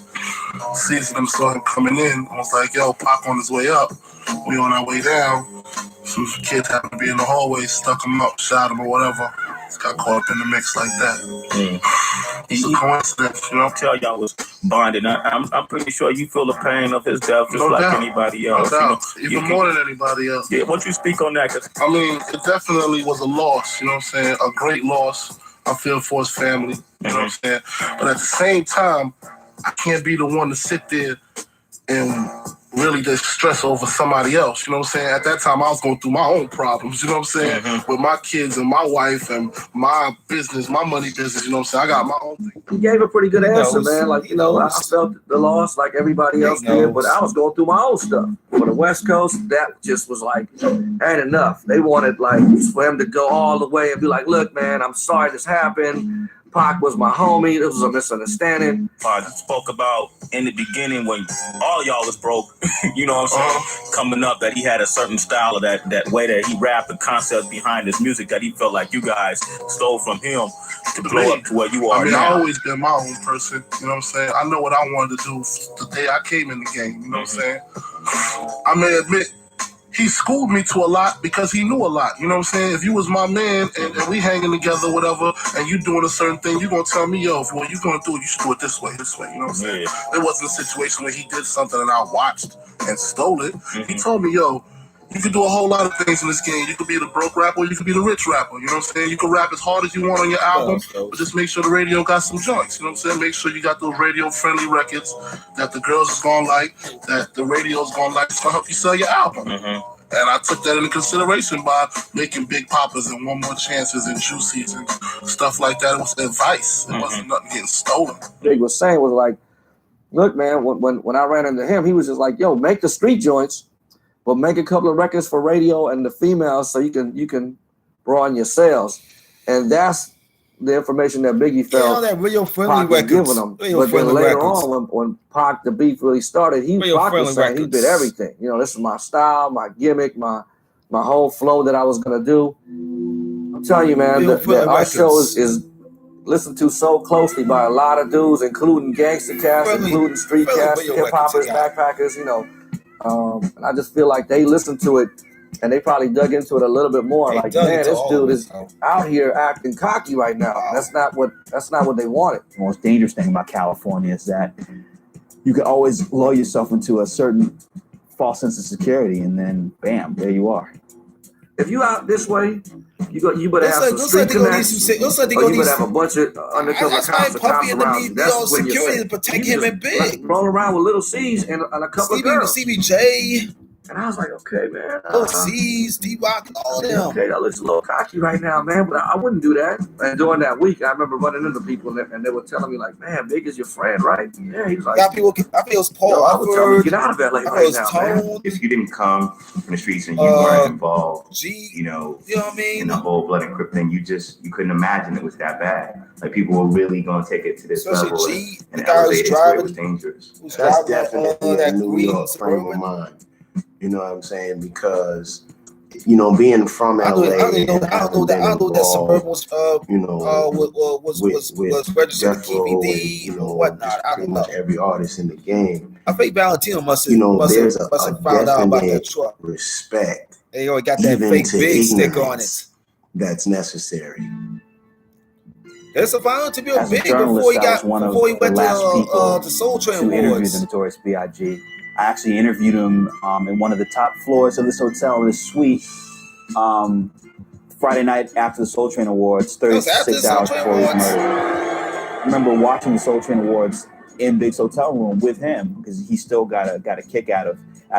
H: Season them, saw him coming in. I was like, yo, Pac on his way up. We on our way down. Some kids happened to be in the hallway, stuck him up, shot him or whatever. Just got caught up in the mix like that. It's a coincidence, you know?
K: Tell y'all was bonded. I'm pretty sure you feel the pain of his death just like anybody else.
H: No doubt.
K: You know,
H: even more than anybody else.
K: Yeah, won't you speak on that?
H: I mean, it definitely was a loss, you know what I'm saying? A great loss. I feel for his family, you know what I'm saying? But at the same time, I can't be the one to sit there and really just stress over somebody else, you know what I'm saying? At that time, I was going through my own problems, you know what I'm saying? With my kids and my wife and my business, my money business, you know what I'm saying? I got my own thing.
P: He gave a pretty good answer, man. Like, you know, I felt the loss like everybody else did, but I was going through my own stuff. For the West Coast, that just was like, ain't enough. They wanted, like, for him to go all the way and be like, look, man, I'm sorry this happened,
N: Pac was my homie. It was a misunderstanding.
K: You spoke about in the beginning when all y'all was broke, you know what I'm saying? Coming up, that he had a certain style of that way that he rapped, the concept behind his music that he felt like you guys stole from him to blow up to where you are now.
H: I always been my own person, you know what I'm saying? I know what I wanted to do the day I came in the game, you know what I'm saying? I may admit, he schooled me to a lot because he knew a lot. You know what I'm saying? If you was my man and we hanging together, whatever, and you doing a certain thing, you gonna tell me, yo, if what you gonna do, you should do it this way. You know what I'm saying? There wasn't a situation where he did something and I watched and stole it. He told me, yo, you can do a whole lot of things in this game. You could be the broke rapper, or you could be the rich rapper. You know what I'm saying? You can rap as hard as you want on your album, but just make sure the radio got some joints. You know what I'm saying? Make sure you got those radio-friendly records that the girls is gonna like, that the radio's gonna like. It's gonna help you sell your album. And I took that into consideration by making Big Papas and One More Chances and Juicies and stuff like that. It was advice. It wasn't nothing getting stolen.
N: Big was saying was like, look, man, when I ran into him, he was just like, yo, make the street joints, but make a couple of records for radio and the females so you can broaden your sales. And that's the information that Biggie felt
A: that radio friendly
N: Pac was
A: records.
N: giving them. But then later on, when Pac, the beef really started, Pac was saying he did everything. You know, this is my style, my gimmick, my whole flow that I was going to do. I'm telling you, man, our show is listened to so closely by a lot of dudes, including gangster cats, including street cats, hip-hoppers, backpackers, you know. And I just feel like they listened to it and they probably dug into it a little bit more. Like, man, this dude is out here acting cocky right now. That's not what they wanted.
C: The most dangerous thing about California is that you can always lull yourself into a certain false sense of security, and then bam, there you are.
N: If you out this way, you better have some street connects. You better have a bunch of undercover cops around you. That's when
A: security to protect him and Big.
N: Roll around with little C's and a couple of girls.
A: CBJ.
N: And I was like, okay, man.
A: Little C's, D-Rock, all them.
N: Okay, that looks a little cocky right now, man, but I wouldn't do that. And during that week, I remember running into people and they were telling me, like, man, Big is your friend, right? Yeah, he was like,
A: I feel it's Paul.
N: I would tell me, get out of LA right now, man.
J: If you didn't come from the streets and you weren't involved, you know what I mean? In the whole blood and crip thing, you couldn't imagine it was that bad. Like, people were really going to take it to this level and elevate it where it was dangerous.
G: That's definitely a New York frame of mind. You know what I'm saying? Because, you know, being from LA, I know that Suburban was, was registered to KBD or whatnot. I don't know. Every artist in the game.
A: I think Valentino must have
G: found out about that truck. Respect.
A: They already got that fake Big stick on it.
G: That's necessary.
A: There's a Valentino to be a Big before he went to the Soul Train Awards.
C: Interviewed the Notorious B.I.G. I actually interviewed him in one of the top floors of this hotel, this suite, Friday night after the Soul Train Awards, 36 hours before he was murdered. I remember watching the Soul Train Awards in Big's hotel room with him because he still got a kick out of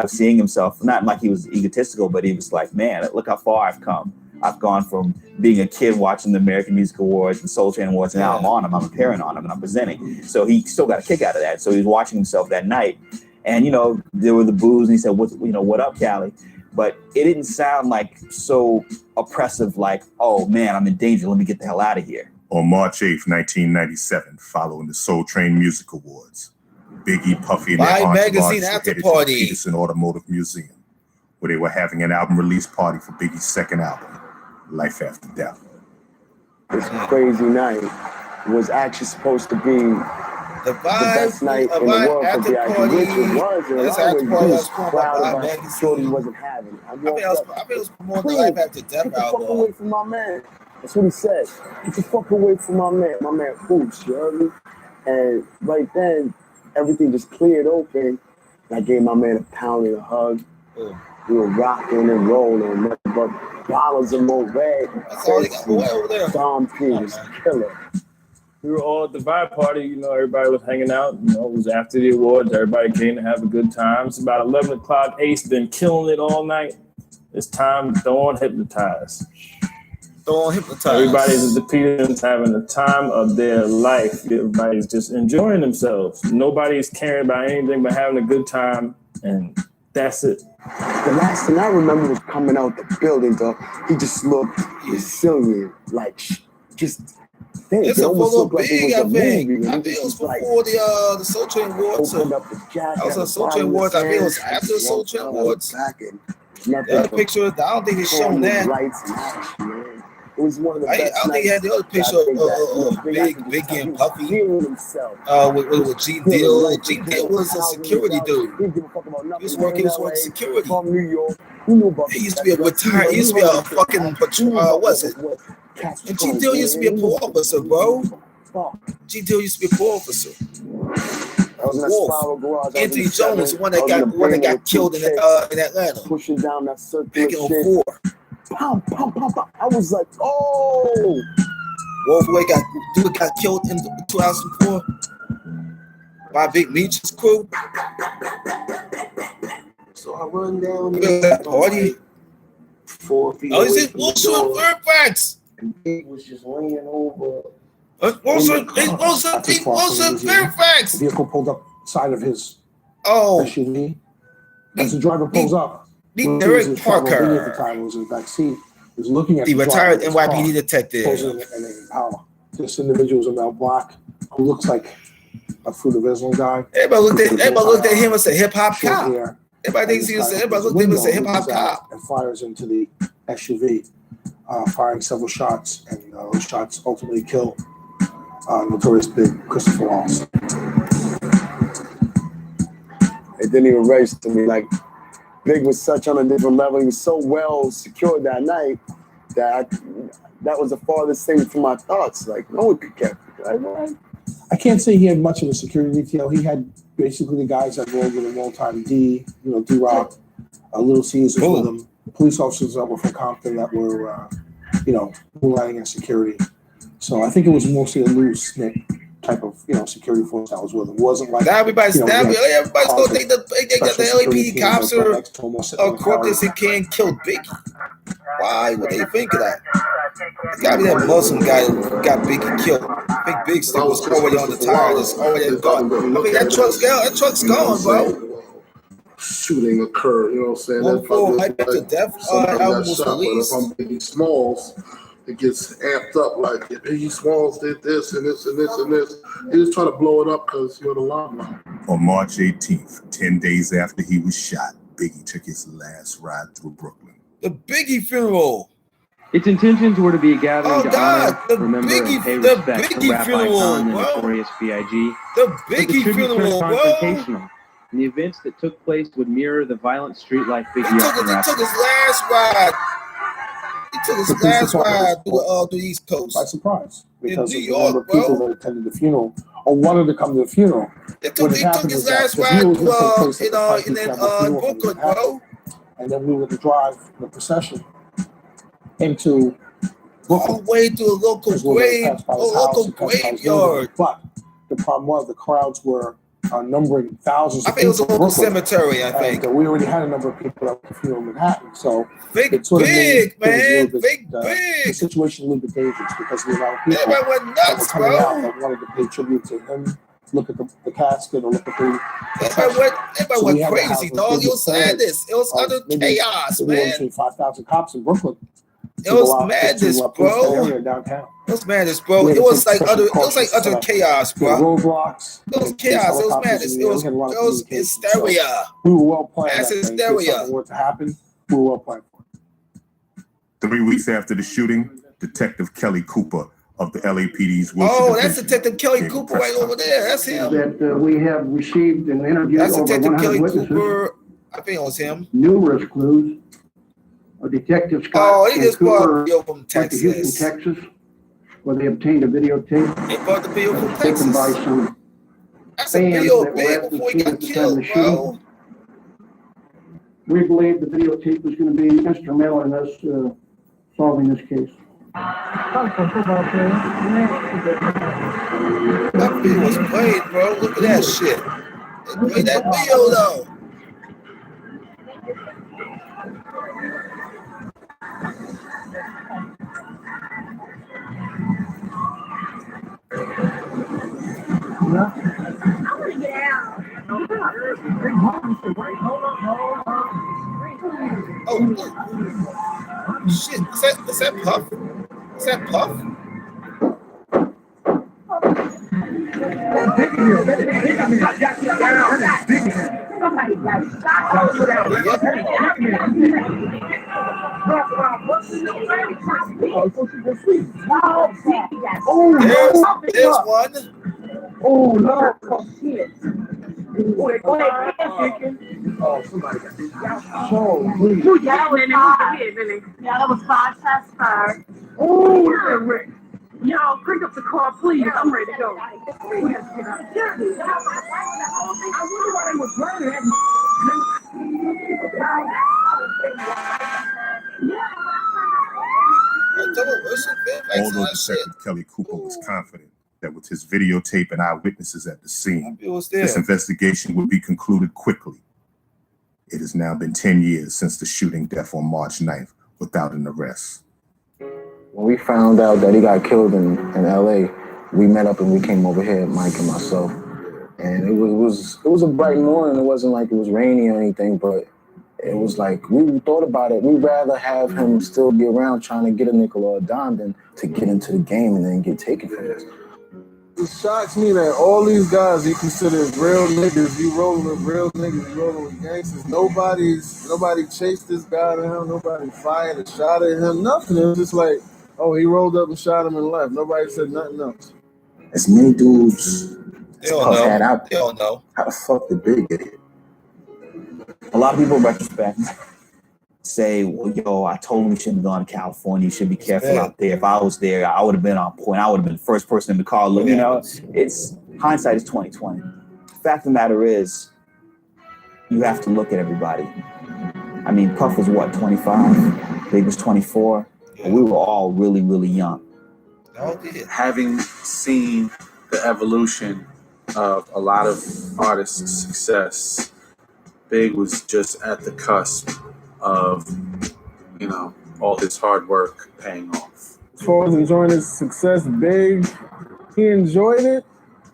C: seeing himself. Not like he was egotistical, but he was like, man, look how far I've come. I've gone from being a kid watching the American Music Awards and Soul Train Awards, and now I'm on them. I'm appearing on them, and I'm presenting. So he still got a kick out of that. So he was watching himself that night. And, you know, there were the boos, and he said, what up, Cali? But it didn't sound like so oppressive, like, oh, man, I'm in danger. Let me get the hell out of here.
Q: On March 8th, 1997, following the Soul Train Music Awards, Biggie, Puffy, and their entourage headed to the Peterson Automotive Museum, where they were having an album release party for Biggie's second album, Life After Death.
T: This crazy night was actually supposed to be the best night in the world for B.I.G. Which it was, and a lot of dudes proud about Shorty wasn't having it. I think it was promoting the Life After Death album. Get the fuck away from my man. That's what he said. Get the fuck away from my man Hoops, you heard me? And right then, everything just cleared open. I gave my man a pound and a hug. We were rocking and rolling, nothing but bottles of Moet.
A: That's all they got over there.
T: Dom P was killer.
S: We were all at the vibe party, you know, everybody was hanging out, you know, it was after the awards, everybody came to have a good time. It's about 11 o'clock, Ace been killing it all night. It's time to throw on Hypnotize. Everybody's at the Petersons having the time of their life. Everybody's just enjoying themselves. Nobody's caring about anything but having a good time, and that's it.
T: The last thing I remember was coming out the building, though. He just looked resilient, like just
A: It's a photo big, I think. I think it was before the Soul Train Awards. That was a Soul Train Awards. I think it was after the Soul Train Awards. The other picture, I don't think it's shown that.
P: It was one of the
A: I
P: best
A: don't think he had the other picture of Biggie and Puffy with G Deal. G Deal was a security dude. He was working security. He used to be a retired. He used to be a fucking what's it? And G Deal used to be a parole officer, bro. G Deal used to be a parole officer. Wolf. Anthony Jones, the one that got killed in Atlanta.
P: Pushing down that circular
A: back in 04.
P: I was like, oh.
A: Wolf got killed in 2004 by Big Meech's crew.
P: So I run down
A: that party.
P: 4 feet.
A: Oh, is it Wilson Fairfax?
P: And he was just laying over.
A: Wilson Fairfax.
B: The vehicle pulled up side of his
A: SUV.
B: As the driver pulls up,
A: Derek Parker.
B: At the time was in the back seat. Was looking at
A: the retired NYPD detective.
B: This individual is about black, who looks like a Fruit of Islam guy.
A: Everybody looked at him as a hip hop cop. Everybody looked at him as a hip hop cop.
B: And fires into the SUV, firing several shots, and those shots ultimately kill Notorious B.I.G. Christopher Wallace.
P: It didn't even register to me. Like, Big was such on a different level. He was so well secured that night that that was the farthest thing from my thoughts. Like, no one could get it.
B: I can't say he had much of a security detail. He had basically the guys that rolled with him all the time. D-Rock, Little Caesar with him. Police officers that were from Compton that were, moonlighting in security. So I think it was mostly a loose knit type of, security force that was with him. It wasn't like
A: everybody's going to think that the LAPD cops are crooked and can't kill Biggie. Why would they think of that? It's got to be that Muslim guy who got Biggie killed. I think Big Stick was already on the tire. It's already gone. I mean, that truck's gone, bro.
H: Shooting occurred, you know what I'm saying? That's probably
A: Hype to Death album was released.
H: But if I'm Biggie Smalls, it gets amped up like Biggie Smalls did this and this and this and this. He was trying to blow it up because the limelight.
Q: On March 18th, 10 days after he was shot, Biggie took his last ride through Brooklyn.
A: The Biggie funeral.
D: Its intentions were to be a gathering to honor, remember, and pay respect to rap icon and Notorious B.I.G.
A: The Biggie funeral, bro.
D: And the events that took place would mirror the violent street life Biggie often rapped.
A: He took his last ride. He took his last ride through the East Coast.
B: By surprise. Because of the number of people that attended the funeral or wanted to come to the funeral.
A: He took his last ride in Brooklyn, bro.
B: And then we were to drive the procession into Brooklyn.
A: All the way to a local graveyard.
B: But the problem was the crowds were numbering thousands of people.
A: I think it was a local cemetery, I think.
B: And we already had a number of people that were funeral in Manhattan. So
A: Big, man.
B: The situation a little bit dangerous because we had a lot of people
A: that went nuts, bro.
B: That wanted to pay tribute to him, look at the casket or look at the...
A: Everybody went crazy, dog. It was madness. It was utter chaos, man.
B: There were between 5,000 cops in Brooklyn.
A: It was madness, bro. It was madness, bro. It was like utter chaos, bro.
B: Roadblocks.
A: It was chaos. It was madness. It was hysteria.
B: We were well planned.
A: Mass hysteria.
B: What to happen? We were well planned.
Q: 3 weeks after the shooting, Detective Kelly Cooper of the LAPD's Wilson
A: Division. That's Detective Kelly Cooper right over there. That's him.
U: That we have received and interviewed
A: That's
U: over
A: Detective
U: 100
A: Kelly
U: witnesses.
A: Cooper. I think it was him.
U: Numerous clues. Detective Scott
A: he just brought video from
U: went to
A: Texas.
U: Houston, Texas, where they obtained a videotape.
A: He brought the video from
U: taken
A: Texas.
U: by some
A: That's a
U: fans
A: video,
U: that were
A: man,
U: at the
A: before he
U: scene
A: got
U: at the time of
A: killed,
U: the shooting.
A: bro.
U: We believe the videotape was going to be instrumental in us solving this case.
A: That video was played, bro. Look at that shit. They played that video, though. Oh, shit. Is that Puff? Is that Puff? There's one.
U: Oh, Lord. Oh, shit. Oh, somebody got this. Oh, please.
M: Yeah, that was 5 tests first.
U: Oh, look at Rick.
M: Yo, bring up the car, please. I'm ready to go.
U: I wonder why they was running that.
Q: Although Detective Kelly Cooper was confident that with his videotape and eyewitnesses at the scene, this investigation would be concluded quickly. It has now been 10 years since the shooting death on March 9th without an arrest.
P: When we found out that he got killed in LA, we met up and we came over here, Mike and myself. And it was a bright morning. It wasn't like it was rainy or anything, but it was like we thought about it. We'd rather have him still be around trying to get a nickel or a dime than to get into the game and then get taken from us.
G: It shocks me that all these guys he considers real niggas, you rolling with real niggas, you rolling with gangsters. Nobody chased this guy to him. Nobody fired a shot at him. Nothing. It was just like, oh, he rolled up and shot him and left. Nobody said nothing else.
C: As many dudes Puff had out there.
A: Hell no.
C: How the fuck did Big get it? A lot of people in retrospect say, well, yo, I told him he shouldn't have gone to California. You should be careful out there. If I was there, I would have been on point. I would have been the first person in the car. Look, you know, it's hindsight is 20/20. The fact of the matter is, you have to look at everybody. I mean, Puff was what, 25? Big was 24. We were all really, really young.
O: Having seen the evolution of a lot of artists' success, Big was just at the cusp of, you know, all his hard work paying off.
G: As far as enjoying his success, Big, he enjoyed it,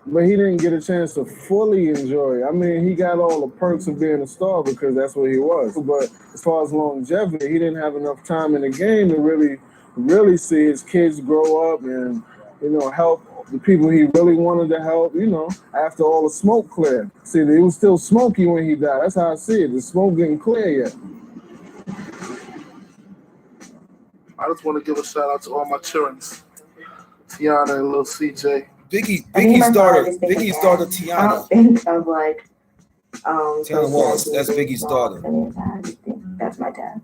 G: but he didn't get a chance to fully enjoy it. I mean, he got all the perks of being a star because that's what he was. But as far as longevity, he didn't have enough time in the game to really see his kids grow up and, you know, help the people he really wanted to help, you know, after all the smoke cleared. See, it was still smoky when he died. That's how I see it. The smoke didn't clear yet.
H: I just want to give a shout out to all my children, Tiana and little CJ.
A: Biggie's daughter Tiana.
W: I don't think of like
A: Tiana Wallace. That's Biggie's daughter.
W: That's my dad.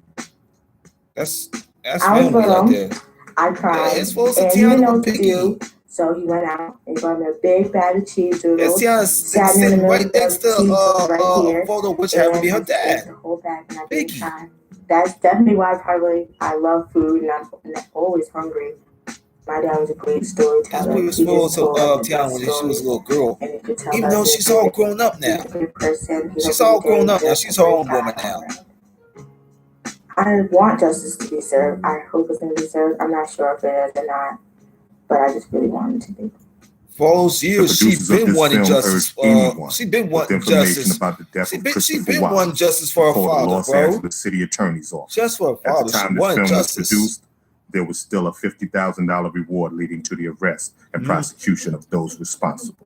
A: That's
W: I was little. I cried.
A: It's supposed to
W: and he didn't know
A: Tiana
W: what to do, so he went out and got me a big bag of cheese doodles. Sat in the middle
A: right next to
W: right
A: a photo which happened to be her dad.
W: The whole bag and I didn't try. That's definitely why I love food and I'm always hungry. My dad was a great storyteller.
A: We were supposed to Tiana when she was a little girl. Even though she's all grown up now. She's all grown up now. She's her own woman now.
W: I want justice to be served. I hope it's going to be served. I'm not sure if it is or not, but I just really want it to be.
A: For all those years, she's been wanting justice. She's been wanting justice. She's been wanting justice for her father,
Q: Los
A: bro.
Q: Angeles City Attorney's Office.
A: Just for her father.
Q: At the time the film was produced, there was still a $50,000 reward leading to the arrest and prosecution of those responsible.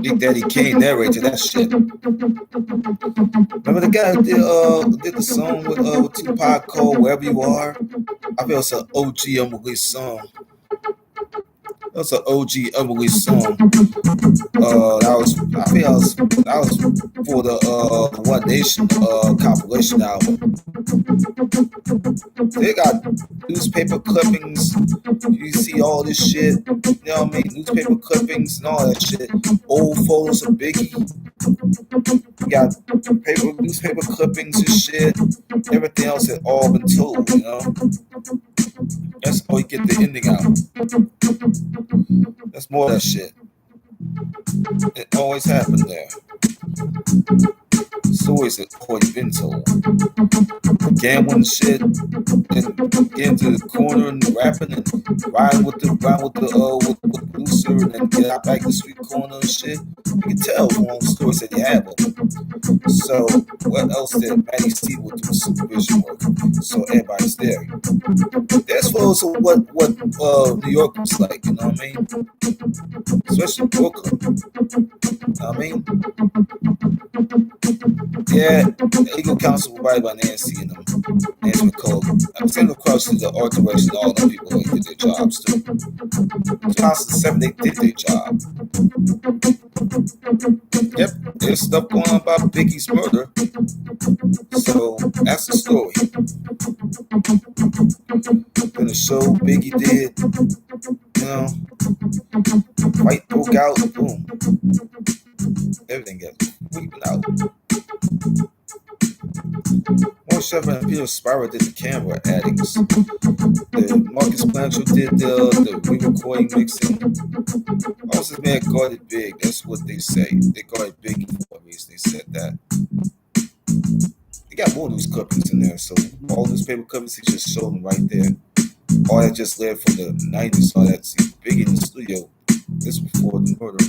A: Big Daddy Kane narrated that shit. Remember the guy who did the song with Tupac Cole, Wherever You Are? I feel it's an OG Emily song. That's an OG Emily song. That was for the One Nation compilation album. They got newspaper clippings. You see all this shit. You know what I mean? Newspaper clippings and all that shit. Old photos of Biggie. You got newspaper clippings and shit. Everything else had all been told, you know? That's how you get the ending out. That's more of that shit. It always happened there. stories that already been told. Gambling shit, and getting to the corner and rapping and riding with the producer and then get out back to the street corner and shit. You can tell from all the stories that he had with him. So what else did Matty C would do supervision work? So everybody's there. That's also what New York was like, you know what I mean? Especially Brooklyn. You know what I mean? Yeah, legal counsel provided by Nancy and them. Nancy McCall. I'm saying of course the art direction, all them people they did their jobs too. 2007 they did their job. Yep, there's stuff going on about Biggie's murder. So that's the story. Then the show Biggie did, you know, fight broke out, boom. Everything got weeping out. More Shepard and Peter Spira did the camera addings. The Marcus Blanchard did the re-recording mixing. All this man guarded Big. That's what they say. They guarded Big for a reason. They said that. They got more news clippings in there, so all newspaper clippings he just showed them right there. All that just led from the 90s. All that see Big in the studio. This before the murder.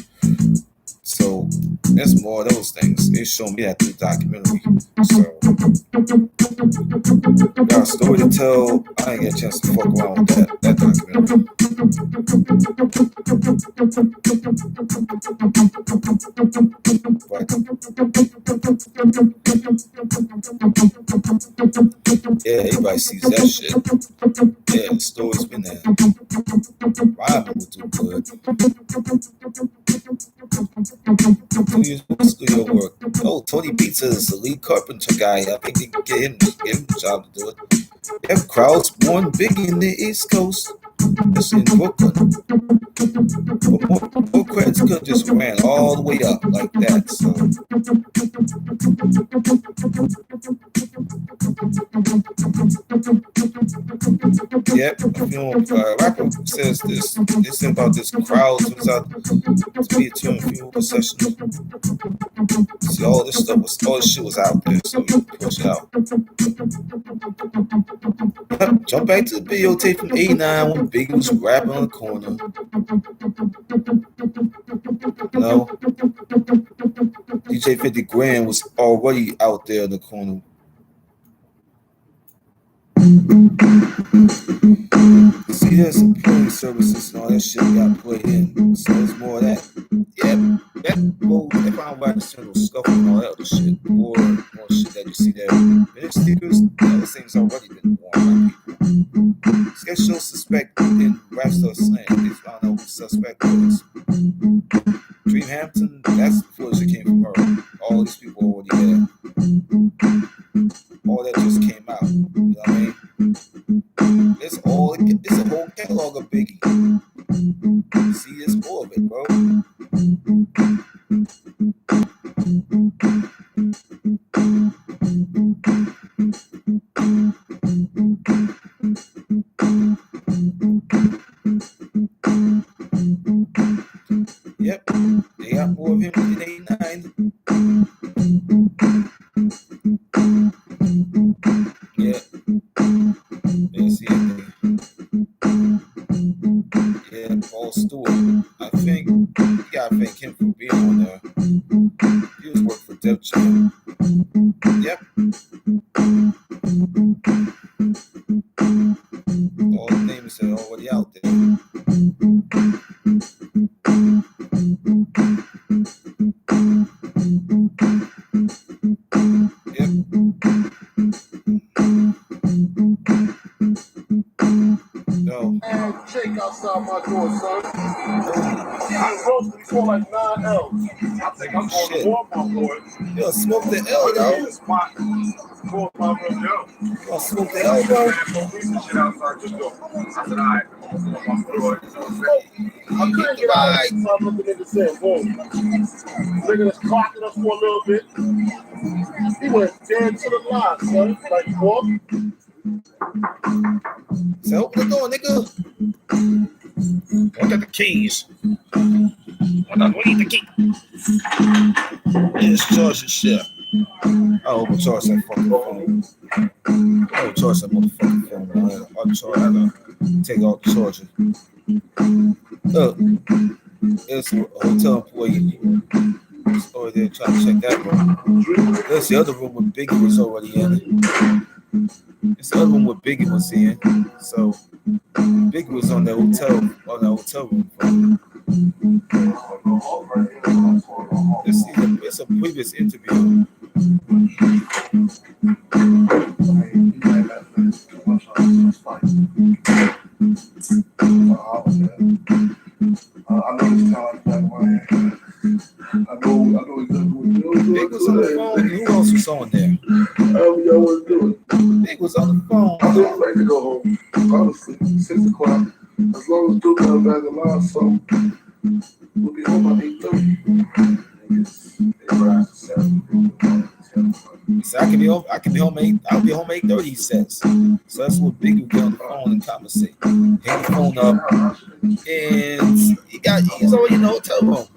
A: So there's more of those things. They showed me that through the documentary. So got a story to tell. I ain't get a chance to fuck around with that documentary. But yeah, everybody sees that shit. Yeah, the story's been there. Robin will do good. 2 years of studio work. Oh, Tony Pizza is the lead carpenter guy. I think they can get him a job to do it. They have crowds born big in the East Coast. That's in Brooklyn. But more credits could just ran all the way up like that. So yep, you know, rapper says this. They said about this crowd turns out to be a turn funeral procession. See, all this shit was out there, so you push it out. Yep, jump back to the videotape from '89 when Biggie was rapping on the corner. You know, DJ 50 Grand was already out there in the corner. See, there's some playing services and all that shit got played in. So there's more of that. Yeah, they found by the central scuffle and all that other shit. More shit that you see there. Minute stickers, those things already been worn by people. Sketch show suspect in rap star slang. They found out who the suspect was. Dream Hampton, that's the footage that came from her. All these people already there. All that just came out. You know what I mean? It's a whole catalog of Biggie. See, there's more of it, bro. Yep, they got more of him in '89. Yeah. See it. Yeah, Paul Stewart. I think you gotta thank him for being on there. He was working for Def Jam. Yep. All the names are already out there. Yep. No.
R: Man, shake outside my door, son. I'm supposed to be for like 9 L's. I think I'm going to Walmart for it.
A: Yo, smoke the L, yo.
R: The spot.
A: Yo, smoke the L, bro.
R: I said, all right. I couldn't get out of it, so I'm looking at the same boom. Nigga was clocking us for a little bit. He went dead to the line, son. Like, what?
A: So open the door, nigga. I got the keys. We need the key. It's George's shit. I overcharged that fucking phone. I overcharged that motherfucking phone. I had to take out the charger. Look, there's a hotel employee over there trying to check that room. There's the other room where Biggie was already in. It's the other room where Biggie was in. So Biggie was on the hotel room phone. It's a previous interview. Big was on the phone. Who else was on there? Big was on the phone.
H: I'm just ready to go home. Honestly, 6 o'clock. As long as Duke comes back alive, so we'll be home by 8:30.
A: So I can be home. I'll be home 8:30. He says. So that's what Big would get on the phone and conversate. Hang the phone up, and he's already in the hotel room.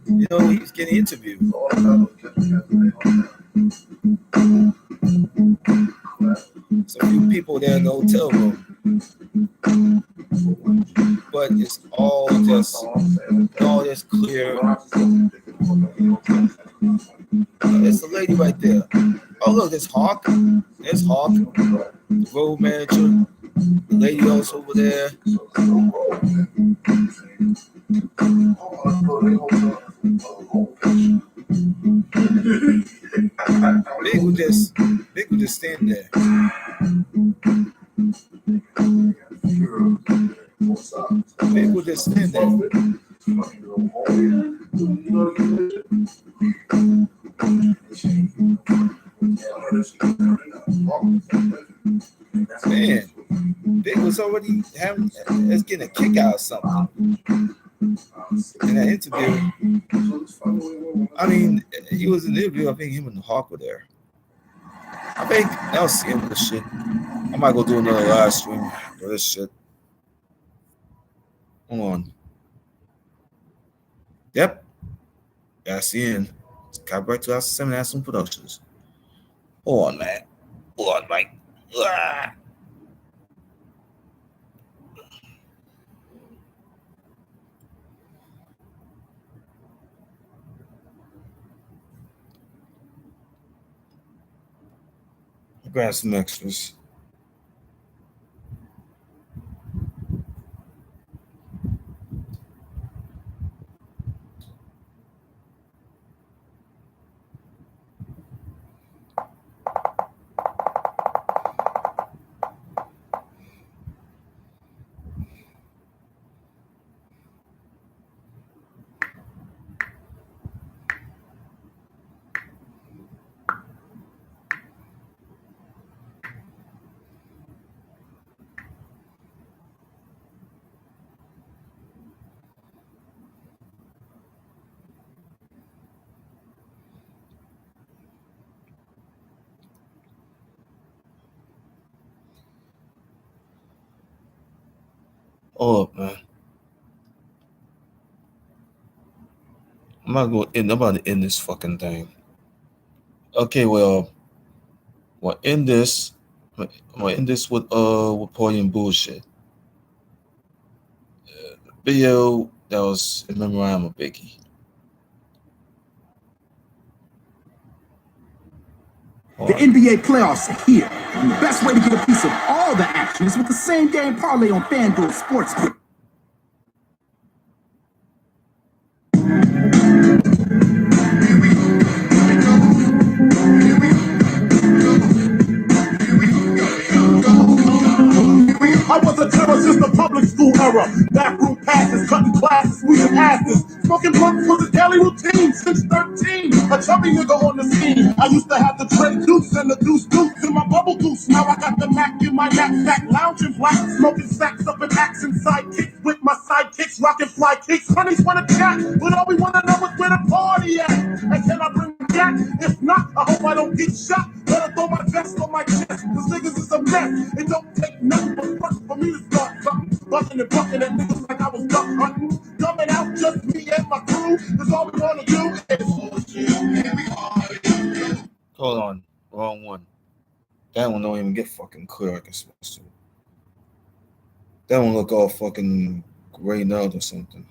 A: You know, he was getting interviewed. So a few people there in the hotel room, but it's all just clear. There's a lady right there. Oh look, there's Hawk. There's Hawk, the road manager. The lady else over there. Big would just stand there. Big would just stand there. Man, Big was already getting a kick out of something in that interview. I mean, he was in the interview. I think him and Hawk were there. I think that was the end of the shit. I might go do another live stream for this shit. Hold on. Yep. That's the end. Copyright 2007 Aston Productions. Hold on, man. Hold on, Mike. Ah. Grab some extras. Oh man, I'm about to end this fucking thing. Okay, well, we'll end this. I'm gonna end this with podium bullshit. Video that was in memoriam of Biggie.
E: The NBA playoffs are here, and the best way to get a piece of all the action is with the same game parlay on FanDuel Sportsbook. I was a terror since the public school era. Backroom passes, cutting classes, squeezing asses. Smoking blunts was a daily routine since 13. A chubby nigga on the scene. I used to have the Trey Deuce and the Deuce in my bubble goose. Now I got the Mac in my knapsack, lounging black, smoking stacks up in action sidekicks with my sidekicks, rocking fly kicks. Honeys wanna chat, but all we wanna know is where the party at. And can I bring back? If not, I hope I don't get shot. Better throw my vest on my chest, cause niggas is a mess. It don't take nothing but work for me to start something. Bucking and bucking at niggas like I was duck hunting. Coming out just me and my crew, cause all we wanna do is
A: Hold on. Wrong one. That one don't even get fucking clear like it's supposed to. That one look all fucking grayed out or something.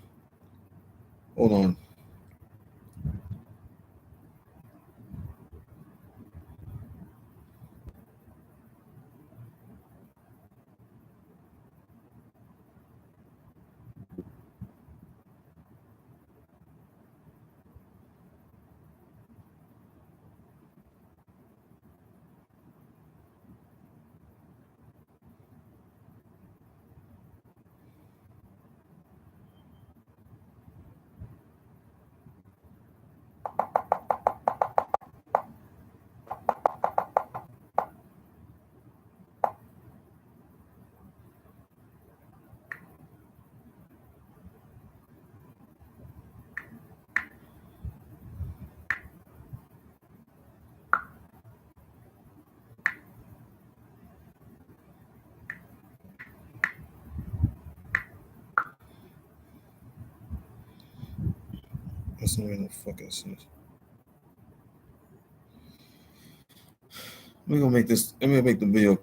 A: Hold on. That's not even no fucking sense. We're gonna make this. Let me make the video.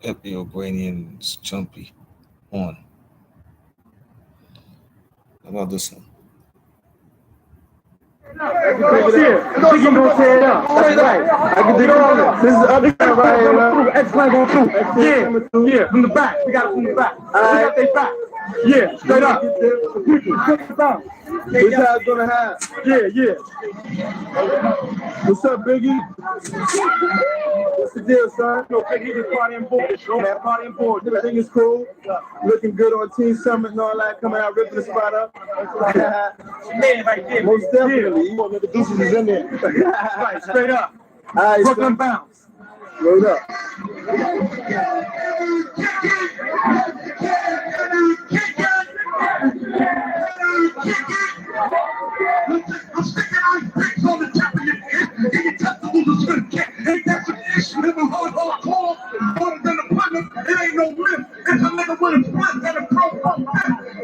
A: Ethiobranian's jumpy on. How about this one?
U: Biggie gonna tear it up. That's right. I can dig it. This is the other guy right here, man. X-Plan going through. Yeah, from the back. We got it from the back. We got they back. Yeah, straight up. Which side's gonna have? Yeah. What's up, Biggie? What's the deal, son? No, Biggie just partying board. Man, partying board. Everything is cool. Looking good on Team Summit and all that. Coming out, ripping the spot up. Man, right there. Most definitely. You want the deuces is in there. Right, straight up. All right, Brooklyn bounce. Roll up.
E: I'm sticking ice picks on the top of your head. And you touch the losers for the cat. Ain't that some issue? Living hardcore. Harder than a plumber. It ain't no myth. It's a nigga with a split and a pro.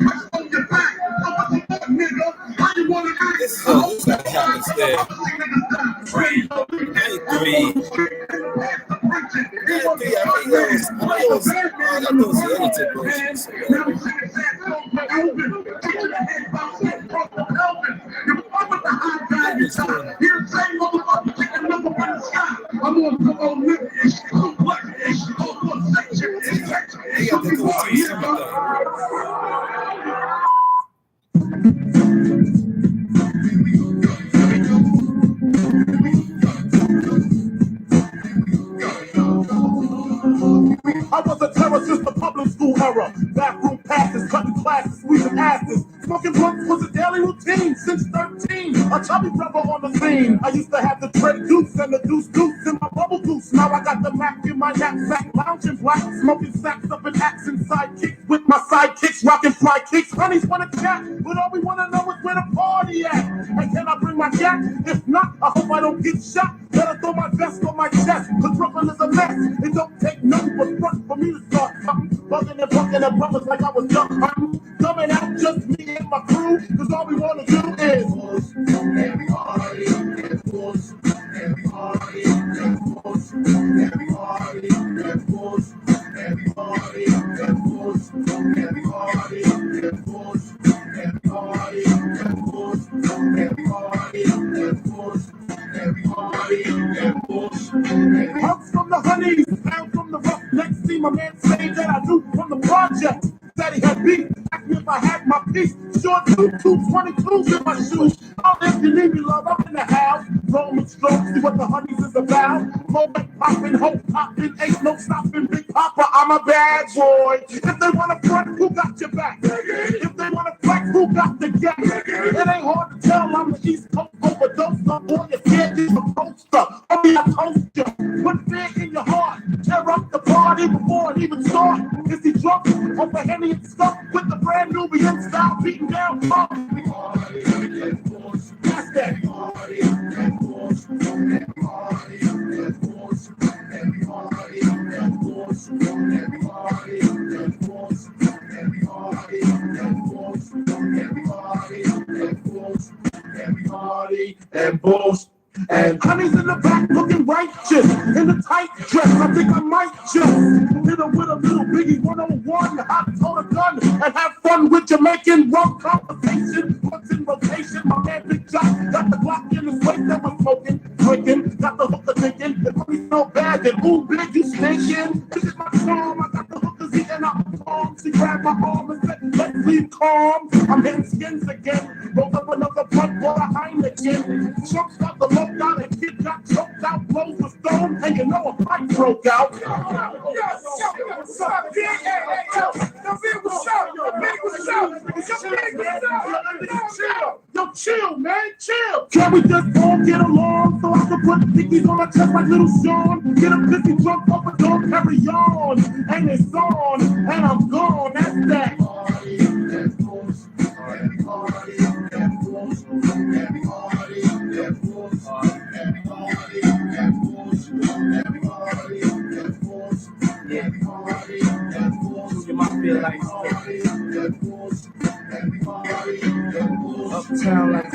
E: Press on your back. So what you want, nigga? How you want to act?
A: This is what happens there. 3. I think it was the edited version.
E: I was a terror since the public school era. Backroom passes, cutting classes, squeezing asses. Smoking blunts was a daily routine since 13. A chubby brother on the scene. I used to have the Trey Deuce and the Deuce in my bubble goose. Now I got the Mac in my knapsack, lounging black, smoking sacks up in accent sidekicks with my sidekicks, rocking fly kicks. Honeys wanna chat, but all we wanna know is where the party at. And can I bring my gat? If not, I hope I don't get shot. Better throw my vest on my chest, cause Brooklyn is a mess. It don't take nothing but front for me to start bugging and bucking and brothers like I was young. Coming out just me and my crew, cause all we wanna do is every party, every force, every party, every force, every party, every force, every party, every force, every party, every force, every party, every force, every party, every force, every party, every force. Hugs from the honeys, pound from the rough next. See my man say that I knew from the project that he had beat. Asked me if I had my piece. Short 222s in my shoes. Oh, if you need me, love, I'm in the house. Roman strokes, see what the honeys is about. Moment popping, hope popping, ain't no stopping. Big Papa, I'm a bad boy. If they wanna front, who got your back? If they wanna flex, who got the gap? It ain't hard to tell, I'm the East Coast overdose. Boy, you can't be a poster. Only I toast you. Put fear in your heart. Tear up the party before it even starts. Is he drunk over Henny and stuff with the brand new Nubian style beating down? That's that. Bulls. And honey's in the back looking righteous in the tight dress. I think I might just hit her with a little Biggie 101. I told a gun and have fun with Jamaican rum conversation. What's in rotation? My man Big John got the Glock in his waist that was smoking, drinking, got the hooker thinking. If money's so bad, then ooh, Big, you stinking. This is my charm. I got the hookers eating out the palm. She grabbed my arm and said, let's leave calm. I'm hitting skins again. Rolled up another blunt, bought a Heineken. Chunks got the low out and kid got choked out, blows were stone, and you know a fight broke out. What's up, Big? Yo, chill, man, chill. Can we just all get along so I can put stickies on my chest like little Sean? Get a pissy drunk up and don't carry on. And it's on, and I'm gone, that's that. Uptown like